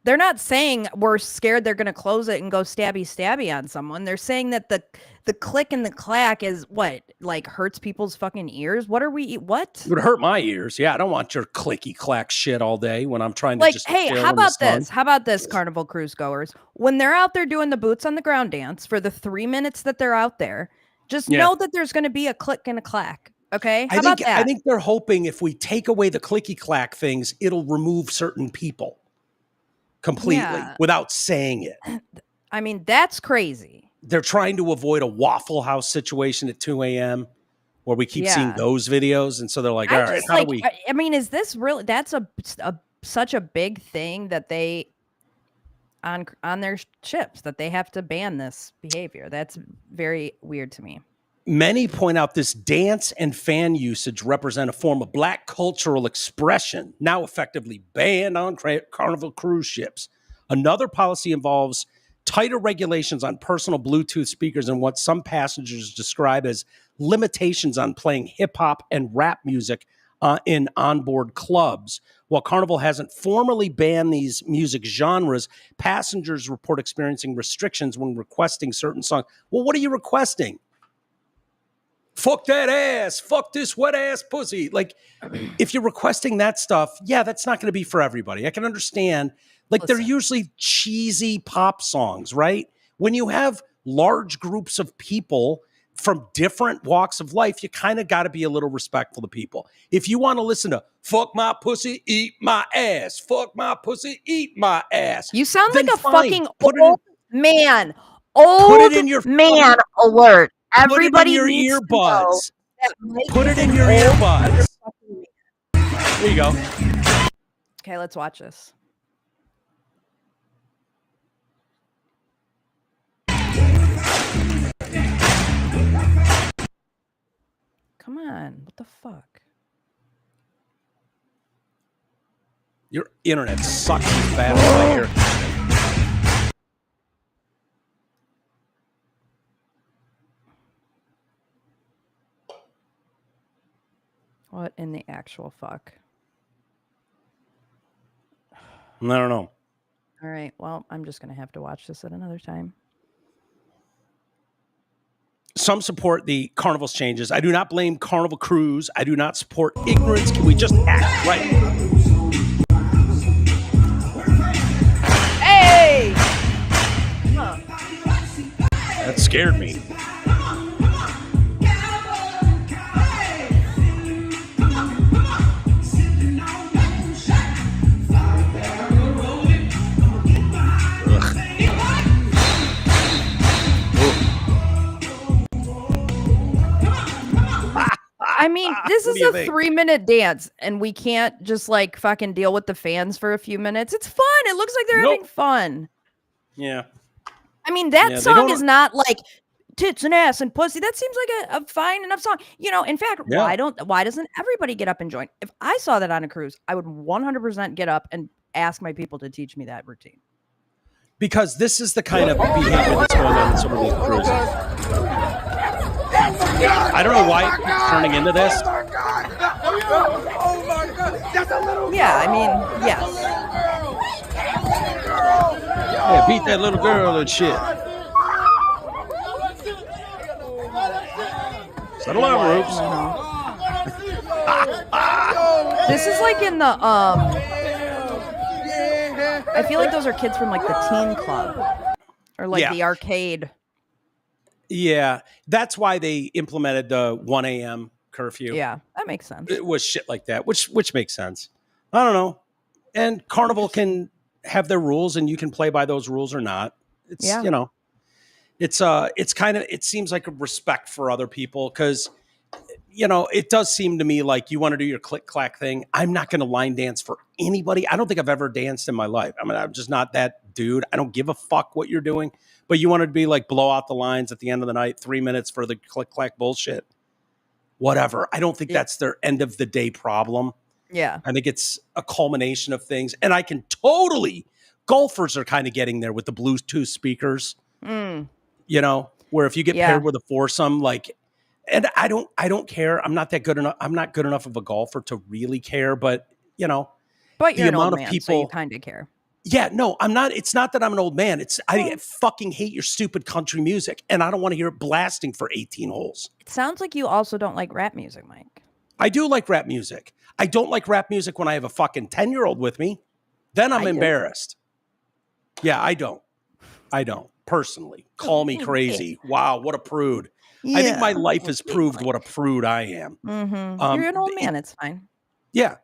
They're not saying we're scared they're going to close it and go stabby on someone. They're saying that the click and the clack is what, like, hurts people's fucking ears. What? It would hurt my ears. Yeah, I don't want your clicky clack shit all day when I'm trying to like, just. Hey, how about this? How about this, Carnival cruise goers? When they're out there doing the boots on the ground dance for the 3 minutes that they're out there, just know that there's going to be a click and a clack. Okay, how about that? I think they're hoping if we take away the clicky clack things, it'll remove certain people completely without saying it. I mean, that's crazy. They're trying to avoid a Waffle House situation at 2 a.m. where we keep seeing those videos. And so they're like, all right, how do we? I mean, is this really, that's such a big thing that they, on their ships, that they have to ban this behavior? That's very weird to me. Many point out this dance and fan usage represent a form of Black cultural expression, now effectively banned on Carnival cruise ships. Another policy involves tighter regulations on personal Bluetooth speakers and what some passengers describe as limitations on playing hip-hop and rap music in onboard clubs. While Carnival hasn't formally banned these music genres, passengers report experiencing restrictions when requesting certain songs. Well, what are you requesting? Fuck that ass. Fuck this wet ass pussy. Like, if you're requesting that stuff, that's not going to be for everybody. I can understand. Like, they're usually cheesy pop songs, right? When you have large groups of people from different walks of life, you kind of got to be a little respectful to people. If you want to listen to fuck my pussy, eat my ass, fuck my pussy, eat my ass. You sound like a fucking old man. Old man alert. Everybody put it in your earbuds. Put it in your earbuds. There you go. Okay, let's watch this. Come on, what the fuck? Your internet sucks as bad as I hear. What in the actual fuck? I don't know. All right, well, I'm just going to have to watch this at another time. Some support the Carnival's changes. I do not blame Carnival Cruise. I do not support ignorance. Can we just act right? Hey! That scared me. I mean, this is a 3-minute dance, and we can't just like fucking deal with the fans for a few minutes. It's fun. It looks like they're having fun. Yeah. I mean, that song is not like tits and ass and pussy. That seems like a fine enough song. You know, in fact, why doesn't everybody get up and join? If I saw that on a cruise, I would 100% get up and ask my people to teach me that routine. Because this is the kind of behavior that's going on in some of these cruises. I don't know why it keeps turning into this. Yeah, I mean, yes. Yeah, beat that little girl and shit. Settle down, Roops. This is like in the I feel like those are kids from like the teen club or like the arcade. Yeah, that's why they implemented the 1 a.m. curfew. Yeah, that makes sense. It was shit like that, which makes sense. I don't know. And Carnival can have their rules, and you can play by those rules or not. It's you know, it's kind of, it seems like a respect for other people because, you know, it does seem to me like you want to do your click clack thing. I'm not going to line dance for anybody. I don't think I've ever danced in my life. I mean, I'm just not that dude. I don't give a fuck what you're doing. But you want to be like blow out the lines at the end of the night, 3 minutes for the click clack bullshit. Whatever. I don't think that's their end of the day problem. Yeah. I think it's a culmination of things. And I can totally, golfers are kind of getting there with the Bluetooth speakers. You know, where if you get paired with a foursome, like, and I don't care. I'm not that good enough. I'm not good enough of a golfer to really care, but you know, but you're the an amount old of man, people so you kind of care. Yeah, no, I'm not. It's not that I'm an old man. It's I fucking hate your stupid country music, and I don't want to hear it blasting for 18 holes. It sounds like you also don't like rap music, Mike. I do like rap music. I don't like rap music when I have a fucking 10-year-old with me. Then I'm embarrassed. Yeah, I don't personally. Call me crazy. Wow, what a prude. I think my life has proved what a prude I am. You're an old man. It's fine. Yeah.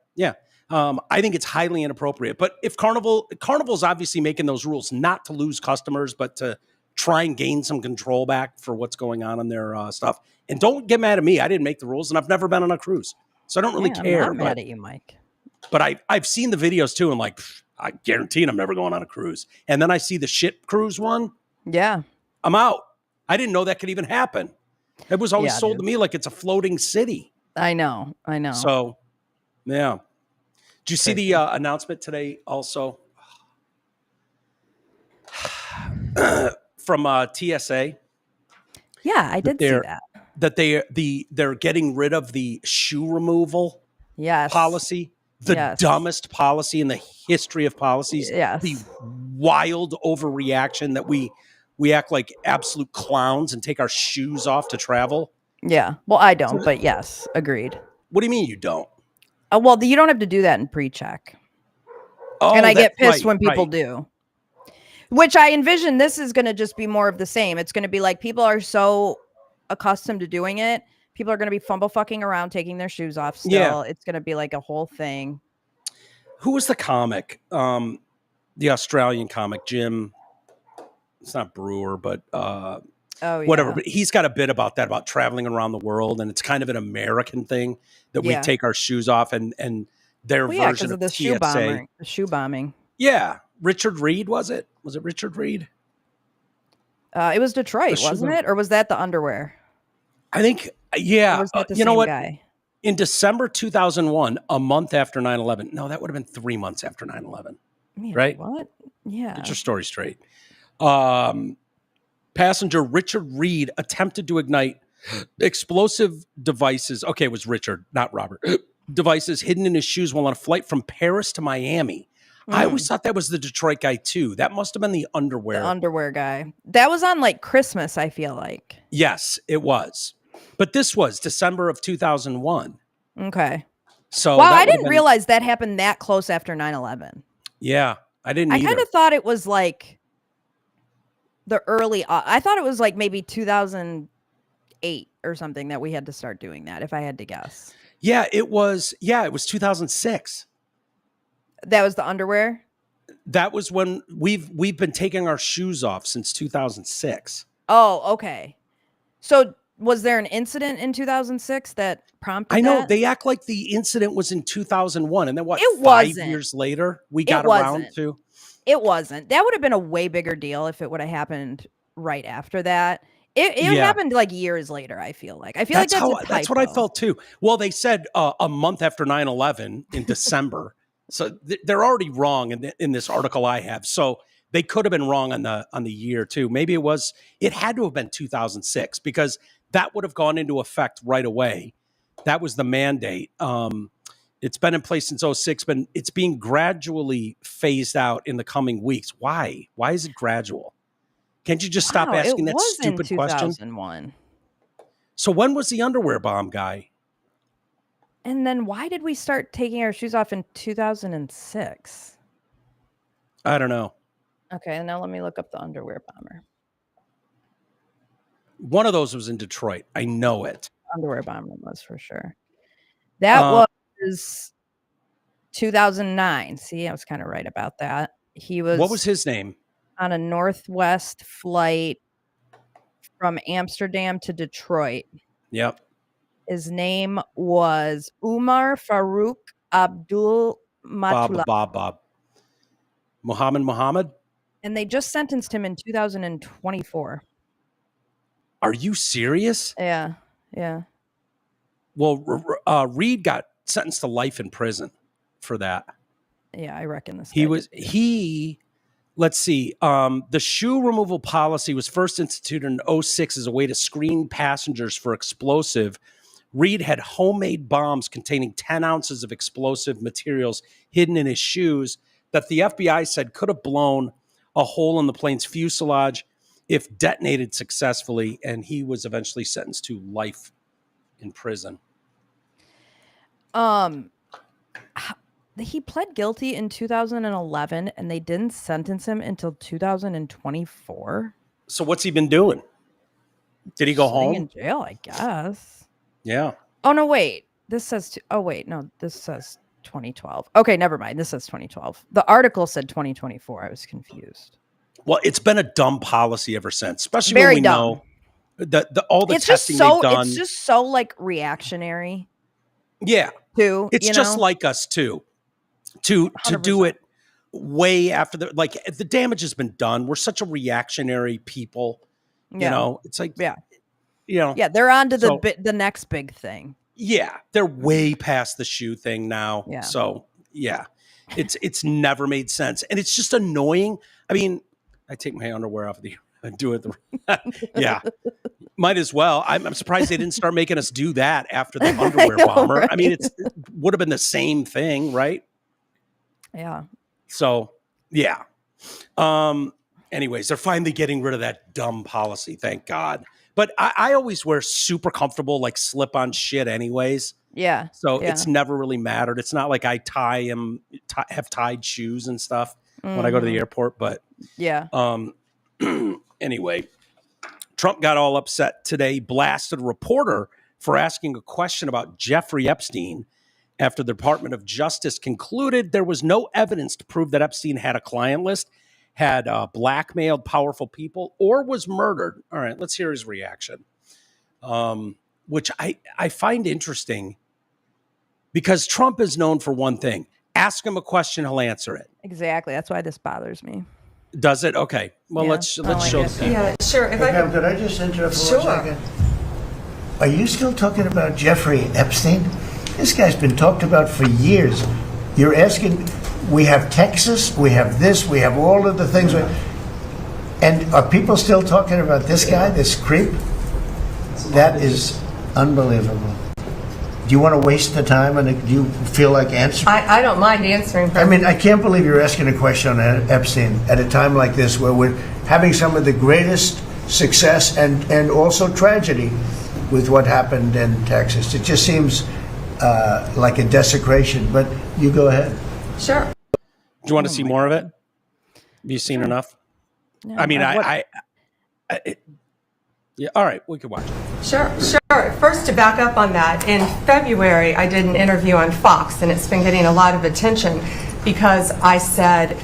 I think it's highly inappropriate. But if Carnival's obviously making those rules not to lose customers, but to try and gain some control back for what's going on in their stuff. And don't get mad at me. I didn't make the rules, and I've never been on a cruise, so I don't really care. I'm not mad at you, Mike. But I've seen the videos too, and like I guarantee I'm never going on a cruise. And then I see the shit cruise one. Yeah, I'm out. I didn't know that could even happen. It was always sold to me like it's a floating city. I know. So, yeah. Did you see the announcement today also from TSA? Yeah, I did see that. That they're getting rid of the shoe removal policy. The dumbest policy in the history of policies. Yes. The wild overreaction that we act like absolute clowns and take our shoes off to travel. Yeah. Well, I don't, but yes, agreed. What do you mean you don't? Well, you don't have to do that in pre-check. Oh, and I get pissed when people do. Which I envision this is going to just be more of the same. It's going to be like people are so accustomed to doing it. People are going to be fumble fucking around, taking their shoes off still. Yeah. It's going to be like a whole thing. Who was the comic? The Australian comic, Jim. It's not Brewer, but whatever. But he's got a bit about that, about traveling around the world. And it's kind of an American thing that we take our shoes off and their Well, yeah, version because of of the TSA. shoe bombing. Yeah. Richard Reed, was it? Was it Richard Reed? It was Detroit, wasn't it? Or was that the underwear? I think, Or yeah. was that the You know same what? guy? In December 2001, a month after 9/11. No, that would have been 3 months after 9/11. Yeah, Right? what? Yeah. Get your story straight. Passenger Richard Reed attempted to ignite explosive devices. Okay, it was Richard, not Robert. Devices hidden in his shoes while on a flight from Paris to Miami. I always thought that was the Detroit guy too. That must have been the underwear. The underwear guy. That was on like Christmas, I feel like. Yes, it was. But this was December of 2001. Okay. So wow, I didn't realize that happened that close after 9/11. Yeah, I didn't I either. kind of thought it was like the early, I thought it was like maybe 2008 or something that we had to start doing that, if I had to guess. Yeah, it was 2006. That was the underwear? That was when we've been taking our shoes off since 2006. Oh, okay. So was there an incident in 2006 that prompted I know that? they act like the incident was in 2001, and then what? It 5 wasn't. years later, we got around to. It wasn't. That would have been a way bigger deal if it would have happened right after that. It happened like years later, I feel like. I feel like that's what I felt too. Well, they said a month after 9/11 in December. So they're already wrong in this article I have. So they could have been wrong on the year too. Maybe it had to have been 2006 because that would have gone into effect right away. That was the mandate. It's been in place since 2006, but it's being gradually phased out in the coming weeks. Why? Why is it gradual? Can't you just stop asking that stupid question? 2001. So when was the underwear bomb guy? And then why did we start taking our shoes off in 2006? I don't know. Okay, now let me look up the underwear bomber. One of those was in Detroit. I know it. Underwear bomber was for sure. That was 2009. See, I was kind of right about that. What was his name? On a Northwest flight from Amsterdam to Detroit. Yep. His name was Umar Farouk Abdul Matullah. Bob. Muhammad? And they just sentenced him in 2024. Are you serious? Yeah. Well, Reed got sentenced to life in prison for that. Yeah, I reckon this. Let's see. The shoe removal policy was first instituted in 2006 as a way to screen passengers for explosive. Reed had homemade bombs containing 10 ounces of explosive materials hidden in his shoes that the FBI said could have blown a hole in the plane's fuselage if detonated successfully, and he was eventually sentenced to life in prison. He pled guilty in 2011, and they didn't sentence him until 2024. So what's he been doing? Did he go Sitting home? in jail, I guess. Yeah. Oh, no, wait. This says 2012. Okay, never mind. This says 2012. The article said 2024. I was confused. Well, it's been a dumb policy ever since, especially Very when we dumb. know all the testing they've done. It's just so like reactionary. Yeah. Too. It's just like us too. To do it way after the damage has been done. We're such a reactionary people. Yeah. You know, it's like, yeah. You know, yeah, they're on to the next big thing. Yeah, they're way past the shoe thing now. Yeah. So yeah, it's never made sense, and it's just annoying. I mean, I take my underwear off and do it. Yeah, might as well. I'm surprised they didn't start making us do that after the underwear bomber. Right? I mean, it would have been the same thing, right? Yeah. So yeah. Anyways, they're finally getting rid of that dumb policy. Thank God. But I always wear super comfortable, like slip-on shit anyways. Yeah. So it's never really mattered. It's not like I have tied shoes and stuff when I go to the airport. But yeah. Anyway, Trump got all upset today, blasted a reporter for asking a question about Jeffrey Epstein after the Department of Justice concluded there was no evidence to prove that Epstein had a client list, had blackmailed powerful people, or was murdered. All right, let's hear his reaction, which I find interesting because Trump is known for one thing. Ask him a question, he'll answer it. Exactly. That's why this bothers me. Does it? Okay. Well, let's show the people. Yeah, sure. If could I just interrupt for 1 second? Are you still talking about Jeffrey Epstein? This guy's been talked about for years. You're asking, we have Texas, we have this, we have all of the things. And are people still talking about this guy, this creep? That is unbelievable. Do you want to waste the time, and do you feel like answering? I don't mind answering. I mean, I can't believe you're asking a question on Epstein at a time like this, where we're having some of the greatest success and also tragedy with what happened in Texas. It just seems like a desecration, but you go ahead. Sure. Do you want to see more of it? Have you seen enough? No, I mean, yeah, all right, we could watch it. Sure. First, to back up on that, in February, I did an interview on Fox, and it's been getting a lot of attention because I said,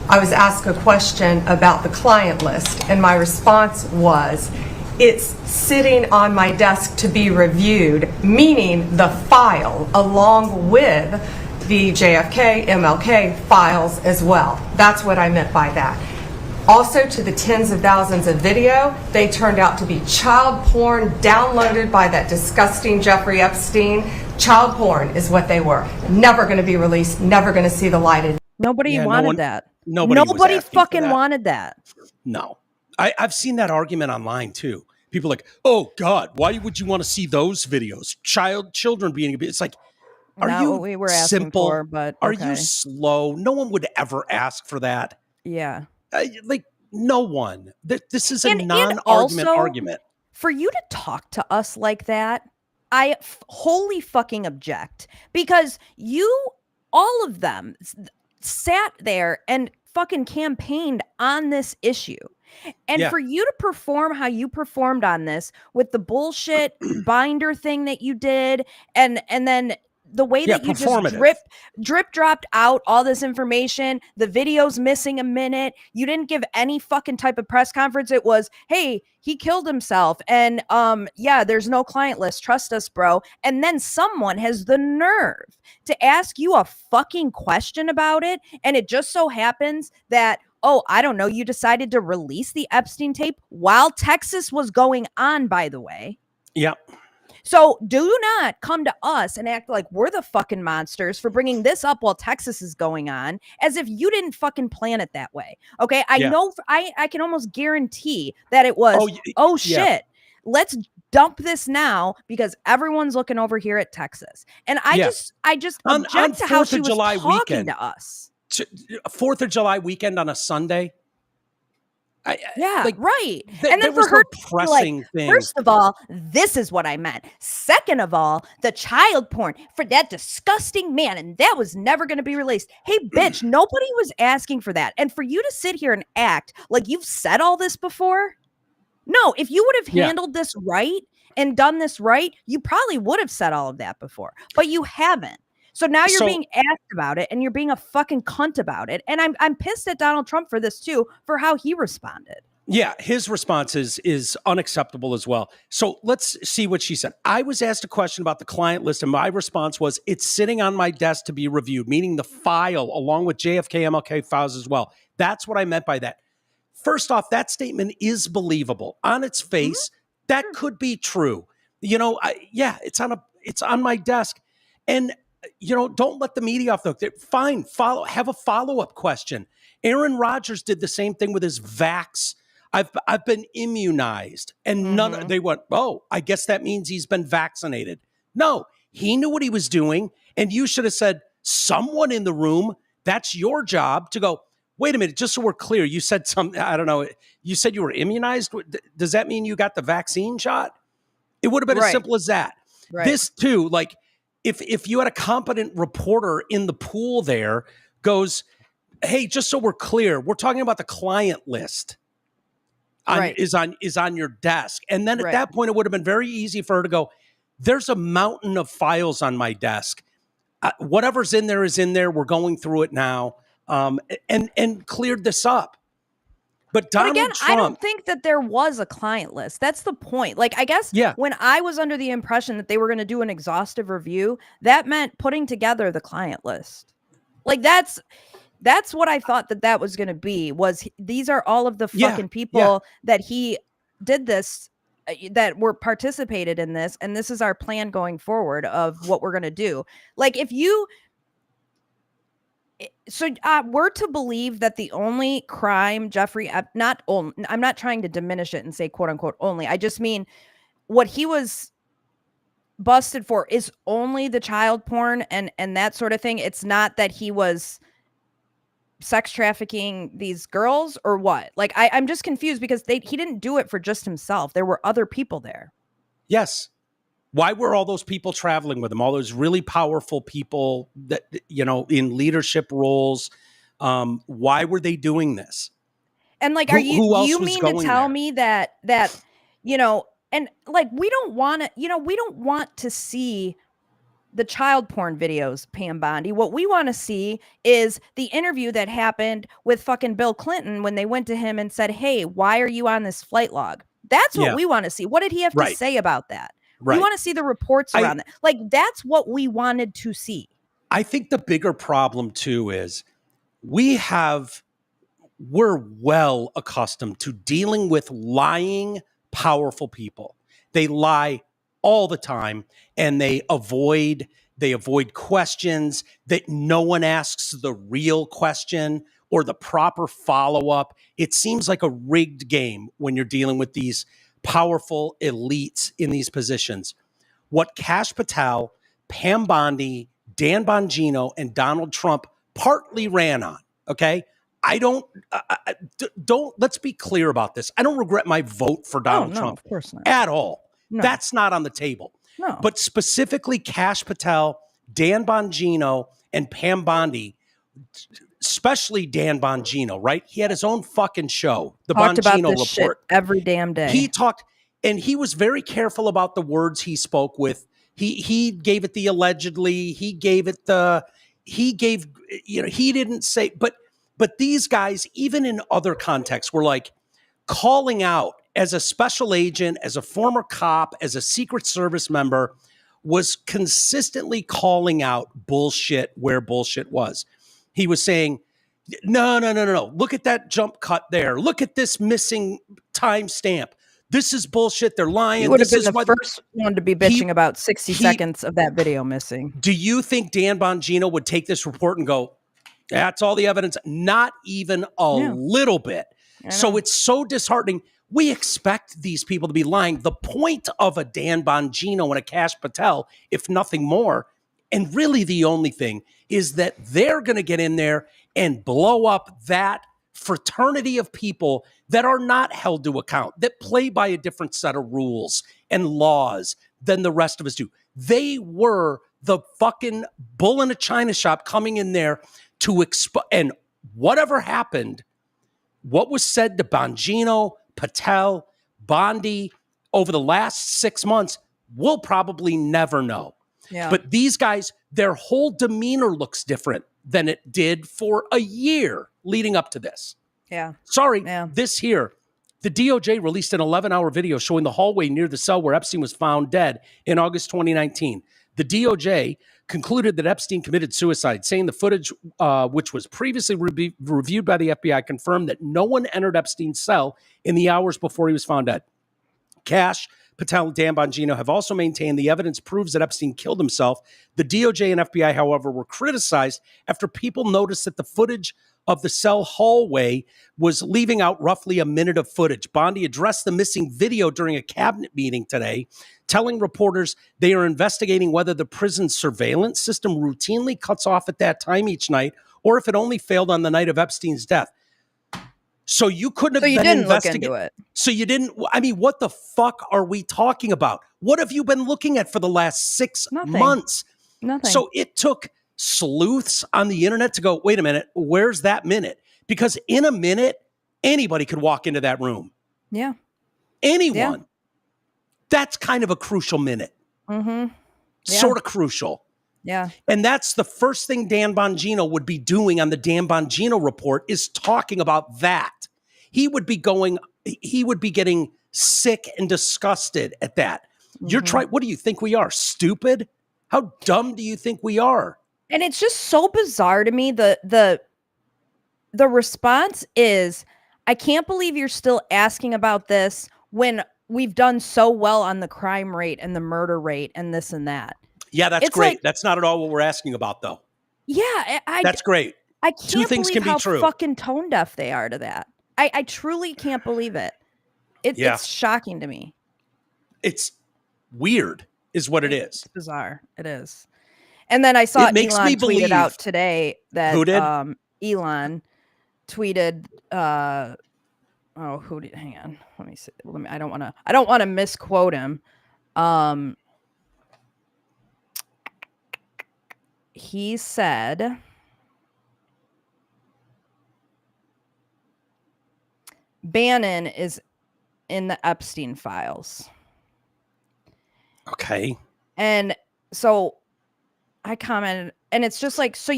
I was asked a question about the client list, and my response was, it's sitting on my desk to be reviewed, meaning the file, along with the JFK, MLK files as well. That's what I meant by that. Also, to the tens of thousands of video, they turned out to be child porn downloaded by that disgusting Jeffrey Epstein. Child porn is what they were. Never going to be released, never going to see the light of. Nobody wanted that. Nobody fucking wanted that. No. I've seen that argument online too. People are like, oh God, why would you want to see those videos? Children being abused. It's like, are Not you what we were asking simple? for, but Are okay. you slow? No one would ever ask for that. Yeah. Like no one. This is a And non-argument also, argument. For you to talk to us like that, I wholly fucking object, because all of them sat there and fucking campaigned on this issue. And for you to perform how you performed on this with the bullshit binder thing that you did, and then the way that you just drip dropped out all this information, the video's missing a minute. You didn't give any fucking type of press conference. It was, hey, he killed himself. And yeah, there's no client list. Trust us, bro. And then someone has the nerve to ask you a fucking question about it. And it just so happens that, oh, I don't know, you decided to release the Epstein tape while Texas was going on, by the way. Yeah. So do not come to us and act like we're the fucking monsters for bringing this up while Texas is going on, as if you didn't fucking plan it that way. Okay. I know, I can almost guarantee that it was, shit, let's dump this now because everyone's looking over here at Texas. And I just object to how she was talking to us. 4th of July weekend on a Sunday. Right. And then for her pressing thing. First of all, this is what I meant. Second of all, the child porn for that disgusting man, and that was never going to be released. Hey, bitch, nobody was asking for that. And for you to sit here and act like you've said all this before. No, if you would have handled this right and done this right, you probably would have said all of that before, but you haven't. So now you're being asked about it, and you're being a fucking cunt about it. And I'm pissed at Donald Trump for this too, for how he responded. Yeah, his response is unacceptable as well. So let's see what she said. I was asked a question about the client list, and my response was, it's sitting on my desk to be reviewed, meaning the file along with JFK, MLK files as well. That's what I meant by that. First off, that statement is believable. On its face, that could be true. You know, it's on my desk. And you know, don't let the media off the hook. Fine, have a follow-up question. Aaron Rodgers did the same thing with his vax. I've been immunized, and they went, oh, I guess that means he's been vaccinated. No, he knew what he was doing, and you should have said, someone in the room, that's your job to go, wait a minute, just so we're clear, you said I don't know, you said you were immunized? Does that mean you got the vaccine shot? It would have been as simple as that. Right. This too, like, If you had a competent reporter in the pool there goes, hey, just so we're clear, we're talking about the client list is on your desk. And then at that point, it would have been very easy for her to go, there's a mountain of files on my desk. Whatever's in there is in there. We're going through it now, and cleared this up. But Donald again, Trump, I don't think that there was a client list. That's the point. Like, I guess when I was under the impression that they were going to do an exhaustive review, that meant putting together the client list. Like, that's what I thought that was going to be, was these are all of the fucking people that he did this, that were participated in this. And this is our plan going forward of what we're going to do. Like, if you... So we're to believe that the only crime Jeffrey, I'm not trying to diminish it and say quote unquote only. I just mean what he was busted for is only the child porn and that sort of thing. It's not that he was sex trafficking these girls or what. Like, I'm just confused because he didn't do it for just himself. There were other people there. Yes. Why were all those people traveling with him? All those really powerful people that, in leadership roles. Why were they doing this? And like, do you mean to tell me that, and like, we don't want to see the child porn videos, Pam Bondi. What we want to see is the interview that happened with fucking Bill Clinton when they went to him and said, hey, why are you on this flight log? That's what we want to see. What did he have to say about that? Right. We want to see the reports around that. Like, that's what we wanted to see. I think the bigger problem, too, is we're well accustomed to dealing with lying, powerful people. They lie all the time, and they avoid questions, that no one asks the real question or the proper follow-up. It seems like a rigged game when you're dealing with these powerful elites in these positions. What Kash Patel, Pam Bondi, Dan Bongino, and Donald Trump partly ran on, okay? Let's be clear about this. I don't regret my vote for Donald Trump. Of course not. At all. No. That's not on the table. No. But specifically Kash Patel, Dan Bongino, and Pam Bondi, especially Dan Bongino, right? He had his own fucking show, the Talked Bongino about this Report. Shit every damn day. He talked, and he was very careful about the words he spoke with. He gave it the allegedly. He didn't say, but these guys, even in other contexts, were like calling out as a special agent, as a former cop, as a Secret Service member, was consistently calling out bullshit where bullshit was. He was saying, no. Look at that jump cut there. Look at this missing timestamp. This is bullshit. They're lying. He would have been the first one to be bitching about 60 seconds of that video missing. Do you think Dan Bongino would take this report and go, that's all the evidence? Not even a little bit. So it's so disheartening. We expect these people to be lying. The point of a Dan Bongino and a Kash Patel, if nothing more, and really the only thing, is that they're going to get in there and blow up that fraternity of people that are not held to account, that play by a different set of rules and laws than the rest of us do. They were the fucking bull in a china shop coming in there to and whatever happened, what was said to Bongino, Patel, Bondi over the last 6 months, we'll probably never know. Yeah. But these guys, their whole demeanor looks different than it did for a year leading up to this. Yeah. This here, the DOJ released an 11-hour video showing the hallway near the cell where Epstein was found dead in August 2019. The DOJ concluded that Epstein committed suicide, saying the footage, which was previously reviewed by the FBI, confirmed that no one entered Epstein's cell in the hours before he was found dead. Kash Patel and Dan Bongino have also maintained the evidence proves that Epstein killed himself. The DOJ and FBI, however, were criticized after people noticed that the footage of the cell hallway was leaving out roughly a minute of footage. Bondi addressed the missing video during a cabinet meeting today, telling reporters they are investigating whether the prison surveillance system routinely cuts off at that time each night, or if it only failed on the night of Epstein's death. So you couldn't have been investigating. Look into it. So you didn't. I mean, what the fuck are we talking about? What have you been looking at for the last 6 months? Nothing. So it took sleuths on the internet to go, wait a minute, where's that minute? Because in a minute, anybody could walk into that room. Yeah. Anyone. Yeah. That's kind of a crucial minute. Mm-hmm. Yeah. Sort of crucial. Yeah. And that's the first thing Dan Bongino would be doing on the Dan Bongino report, is talking about that. he would be getting sick and disgusted at that. You're trying, what do you think we are? Stupid? How dumb do you think we are? And it's just so bizarre to me. The response is, I can't believe you're still asking about this when we've done so well on the crime rate and the murder rate and this and that. Yeah, that's It's great. like, that's not at all what we're asking about, though. Yeah, that's great. I can't Two things believe can be how true. fucking tone deaf they are to that. I truly can't believe it. It's shocking to me. It's weird, is what it is. It's bizarre. It is. And then I saw Elon tweeted out today that who did? Elon tweeted. Hang on. Let me see. I don't want to misquote him. He said, Bannon is in the Epstein files. Okay. And so I commented, and it's just like, so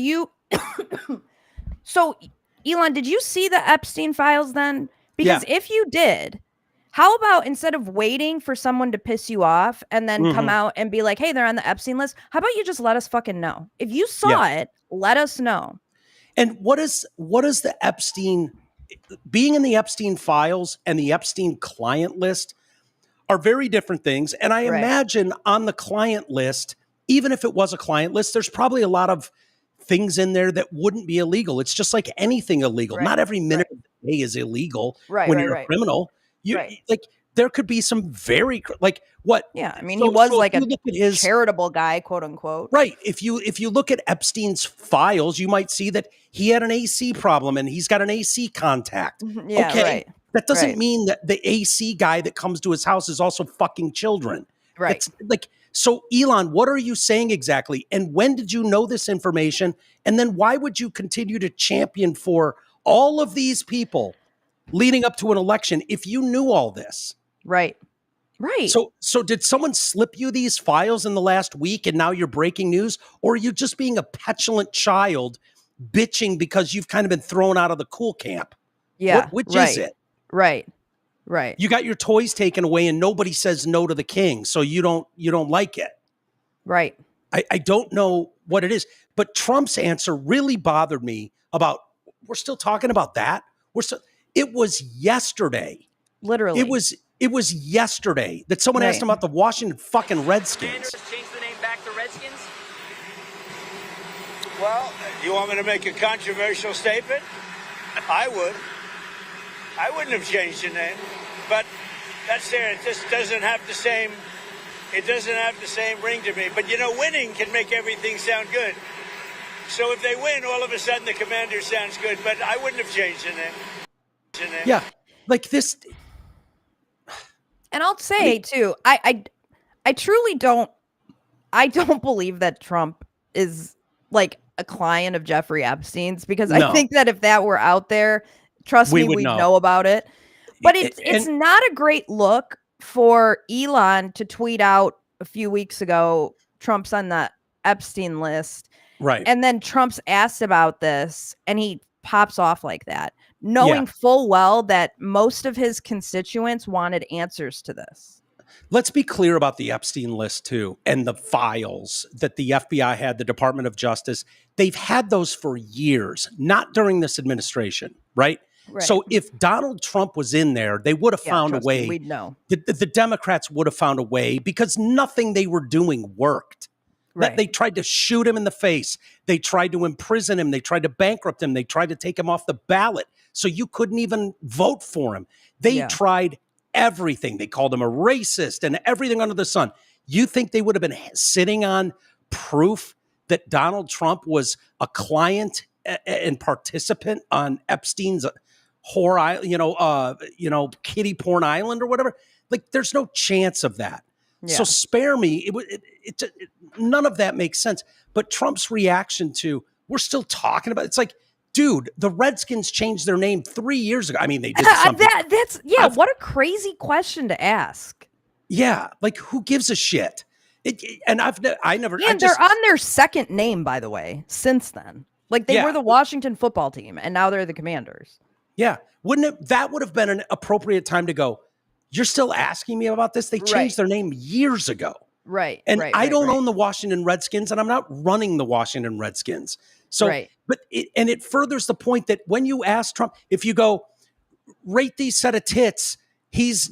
Elon, did you see the Epstein files then? Because if you did, how about instead of waiting for someone to piss you off and then come out and be like, hey, they're on the Epstein list. How about you just let us fucking know? If you saw it, let us know. And what is the Epstein, being in the Epstein files and the Epstein client list are very different things. And I imagine on the client list, even if it was a client list, there's probably a lot of things in there that wouldn't be illegal. It's just like anything illegal. Not every minute of the day is illegal when you're a criminal. Like there could be some very like what? Yeah, I mean, he was like a charitable guy, quote unquote. Right. If you look at Epstein's files, you might see that he had an AC problem and he's got an AC contact. Yeah, right. That doesn't mean that the AC guy that comes to his house is also fucking children. Right. So Elon, what are you saying exactly? And when did you know this information? And then why would you continue to champion for all of these people leading up to an election if you knew all this? Right. Right. So did someone slip you these files in the last week and now you're breaking news? Or are you just being a petulant child bitching because you've kind of been thrown out of the cool camp? Yeah. Which is it? Right. Right. You got your toys taken away and nobody says no to the king. So you don't like it. Right. I don't know what it is, but Trump's answer really bothered me about, we're still talking about that. It was yesterday. Literally. It was yesterday that someone asked him about the Washington fucking Redskins. Change the name back to Redskins? Well, you want me to make a controversial statement? I would. I wouldn't have changed the name, but that's there. It just doesn't have the same. It doesn't have the same ring to me. But winning can make everything sound good. So if they win, all of a sudden the Commander sounds good. But I wouldn't have changed the name. Yeah, like this. And I'll say too, I truly don't. I don't believe that Trump is like a client of Jeffrey Epstein's, because I think that if that were out there, trust me, we'd know about it. But it's not a great look for Elon to tweet out a few weeks ago, Trump's on the Epstein list. Right. And then Trump's asked about this and he pops off like that, knowing full well that most of his constituents wanted answers to this. Let's be clear about the Epstein list too, and the files that the FBI had, the Department of Justice. They've had those for years, not during this administration, right? So if Donald Trump was in there, they would have found a way. We'd know. The Democrats would have found a way, because nothing they were doing worked. Right. They tried to shoot him in the face. They tried to imprison him. They tried to bankrupt him. They tried to take him off the ballot so you couldn't even vote for him. They tried everything. They called him a racist and everything under the sun. You think they would have been sitting on proof that Donald Trump was a client and participant on Epstein's whore island, kiddie porn island or whatever? Like, there's no chance of that. So spare me. None of that makes sense. But Trump's reaction to, we're still talking about, it's like, dude, the Redskins changed their name 3 years ago. I mean, they did something. What a crazy question to ask. Yeah, like, who gives a shit? And I never. And they're on their second name, by the way, since then. Like, they were the Washington football team, and now they're the Commanders. Yeah. That would have been an appropriate time to go, you're still asking me about this? They changed their name years ago. Right. And I don't own the Washington Redskins, and I'm not running the Washington Redskins. So, but it furthers the point that when you ask Trump, if you go, rate these set of tits, he's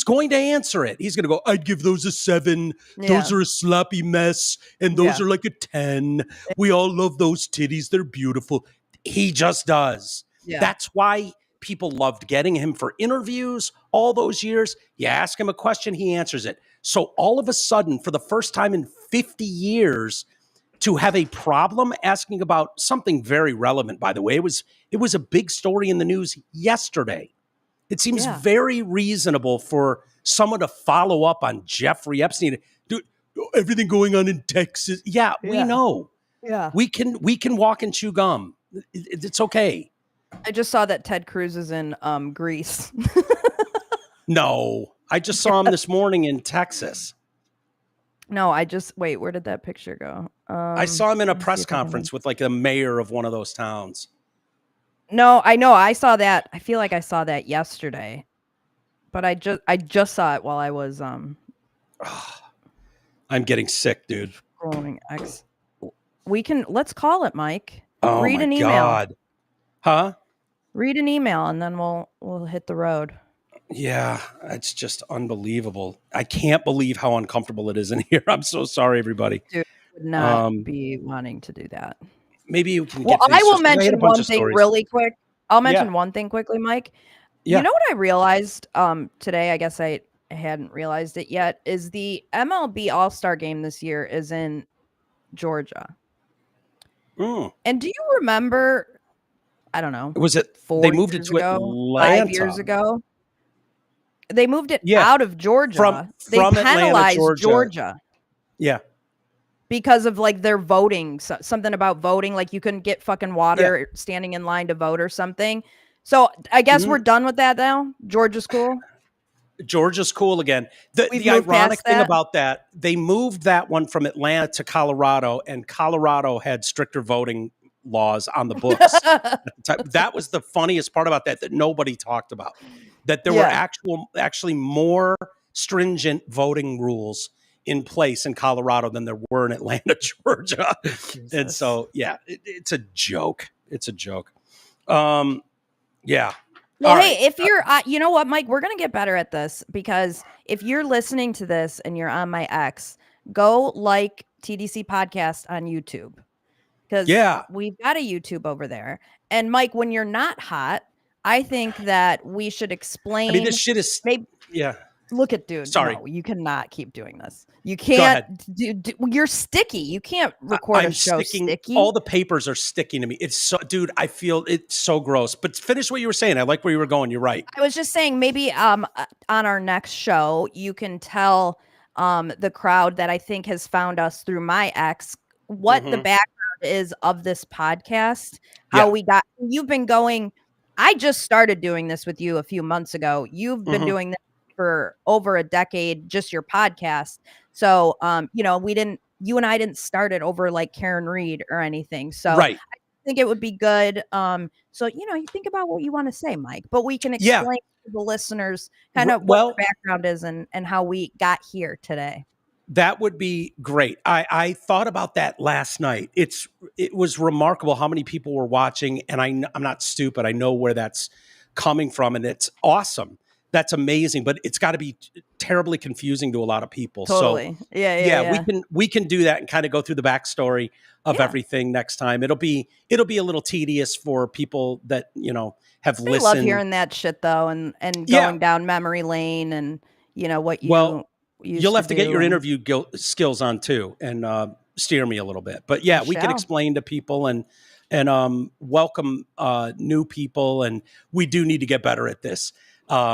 going to answer it. He's going to go, I'd give those a 7. Those are a sloppy mess. And those are like a 10. We all love those titties. They're beautiful. He just does. Yeah. That's why people loved getting him for interviews all those years. You ask him a question, he answers it. So all of a sudden, for the first time in 50 years, to have a problem asking about something very relevant, by the way, it was a big story in the news yesterday. It seems very reasonable for someone to follow up on Jeffrey Epstein. Dude, everything going on in Texas. Yeah, we know. Yeah. We can walk and chew gum. It's okay. I just saw that Ted Cruz is in Greece. No, I just saw him this morning in Texas. No, wait, where did that picture go? I saw him in a press conference with like the mayor of one of those towns. No, I know. I saw that. I feel like I saw that yesterday, but I just saw it while I was I'm getting sick, dude. Scrolling X. Let's call it, Mike. Oh, read an email. God. Huh? Read an email and then we'll hit the road. Yeah, it's just unbelievable. I can't believe how uncomfortable it is in here. I'm so sorry, everybody. Dude, would not be wanting to do that. Maybe you can get I will mention one thing really quick. I'll mention one thing quickly, Mike. Yeah. You know what I realized today? I guess I hadn't realized it yet. Is the MLB All-Star Game this year is in Georgia. And do you remember? I don't know. Was it? They moved it to Atlanta 5 years ago. They moved it out of Georgia. From penalized Atlanta, Georgia. Yeah. Because of like their voting, something about voting, like you couldn't get fucking water standing in line to vote or something. So I guess we're done with that now. Georgia's cool. Georgia's cool again. The ironic thing about that, they moved that one from Atlanta to Colorado, and Colorado had stricter voting laws on the books. That was the funniest part about that nobody talked about. That there were actually more stringent voting rules in place in Colorado than there were in Atlanta, Georgia. Jesus. And so, it's a joke. It's a joke. Yeah. Well, hey, if you're, you know what, Mike, we're going to get better at this, because if you're listening to this and you're on my X, go like TDC Podcast on YouTube, because we've got a YouTube over there. And Mike, when you're not hot, I think that we should explain. I mean, this shit is, Look at dude. Sorry. No, you cannot keep doing this. You can't. You're sticky. You can't record a show sticky. All the papers are sticking to me. It's so, dude, I feel it's so gross. But finish what you were saying. I like where you were going. You're right. I was just saying maybe on our next show, you can tell the crowd that I think has found us through my ex what the background is of this podcast, how we got. You've been going. I just started doing this with you a few months ago. You've been doing this for over a decade, just your podcast. So, you and I didn't start it over like Karen Reed or anything. So I think it would be good. So, you think about what you want to say, Mike, but we can explain to the listeners kind of what the background is and how we got here today. That would be great. I thought about that last night. It was remarkable how many people were watching, and I'm not stupid. I know where that's coming from, and it's awesome. That's amazing, but it's got to be terribly confusing to a lot of people. Totally. So yeah. We can do that and kind of go through the backstory of everything next time. It'll be a little tedious for people that, have listened. I love hearing that shit though, and going down memory lane and what you you'll have to get your interview skills on too, and steer me a little bit. But we can explain to people and welcome new people, and we do need to get better at this.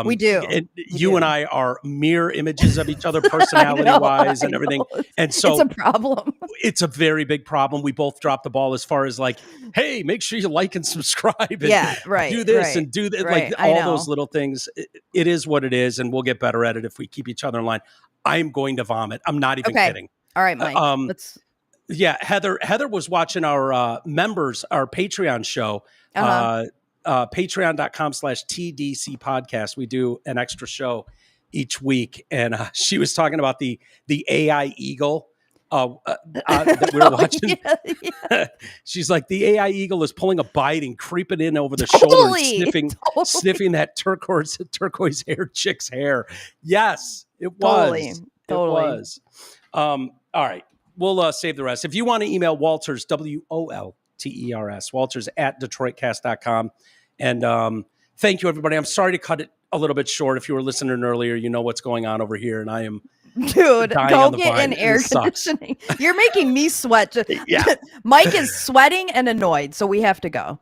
We do. And I are mirror images of each other, personality-wise, and everything. And so it's a problem. It's a very big problem. We both dropped the ball as far as like, hey, make sure you like and subscribe. And do this and do that. Like all those little things. It is what it is, and we'll get better at it if we keep each other in line. I'm going to vomit. I'm not even kidding. All right, Mike. Heather was watching our members, our Patreon show. patreon.com/TDC Podcast. We do an extra show each week. And she was talking about the AI eagle that we were watching. Yeah. She's like, the AI eagle is pulling a bite and creeping in over the shoulder, and sniffing that turquoise haired chick's hair. Yes, it was. Totally. It was. All right. We'll save the rest. If you want to email Walters, WOLTERS, Walters@DetroitCast.com. And thank you, everybody. I'm sorry to cut it a little bit short. If you were listening earlier, you know what's going on over here. And I am Dude, go get in air conditioning. You're making me sweat. Yeah. Mike is sweating and annoyed, so we have to go.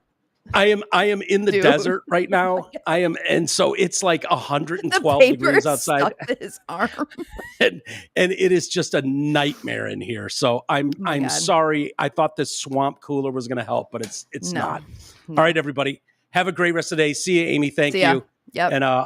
I am in the desert right now. I am, and so it's like 112 degrees outside. Stuck to his arm. and it is just a nightmare in here. So I'm sorry. I thought this swamp cooler was going to help, but it's not. No. All right, everybody. Have a great rest of the day. See you, Amy. Thank you. Yep. And I'll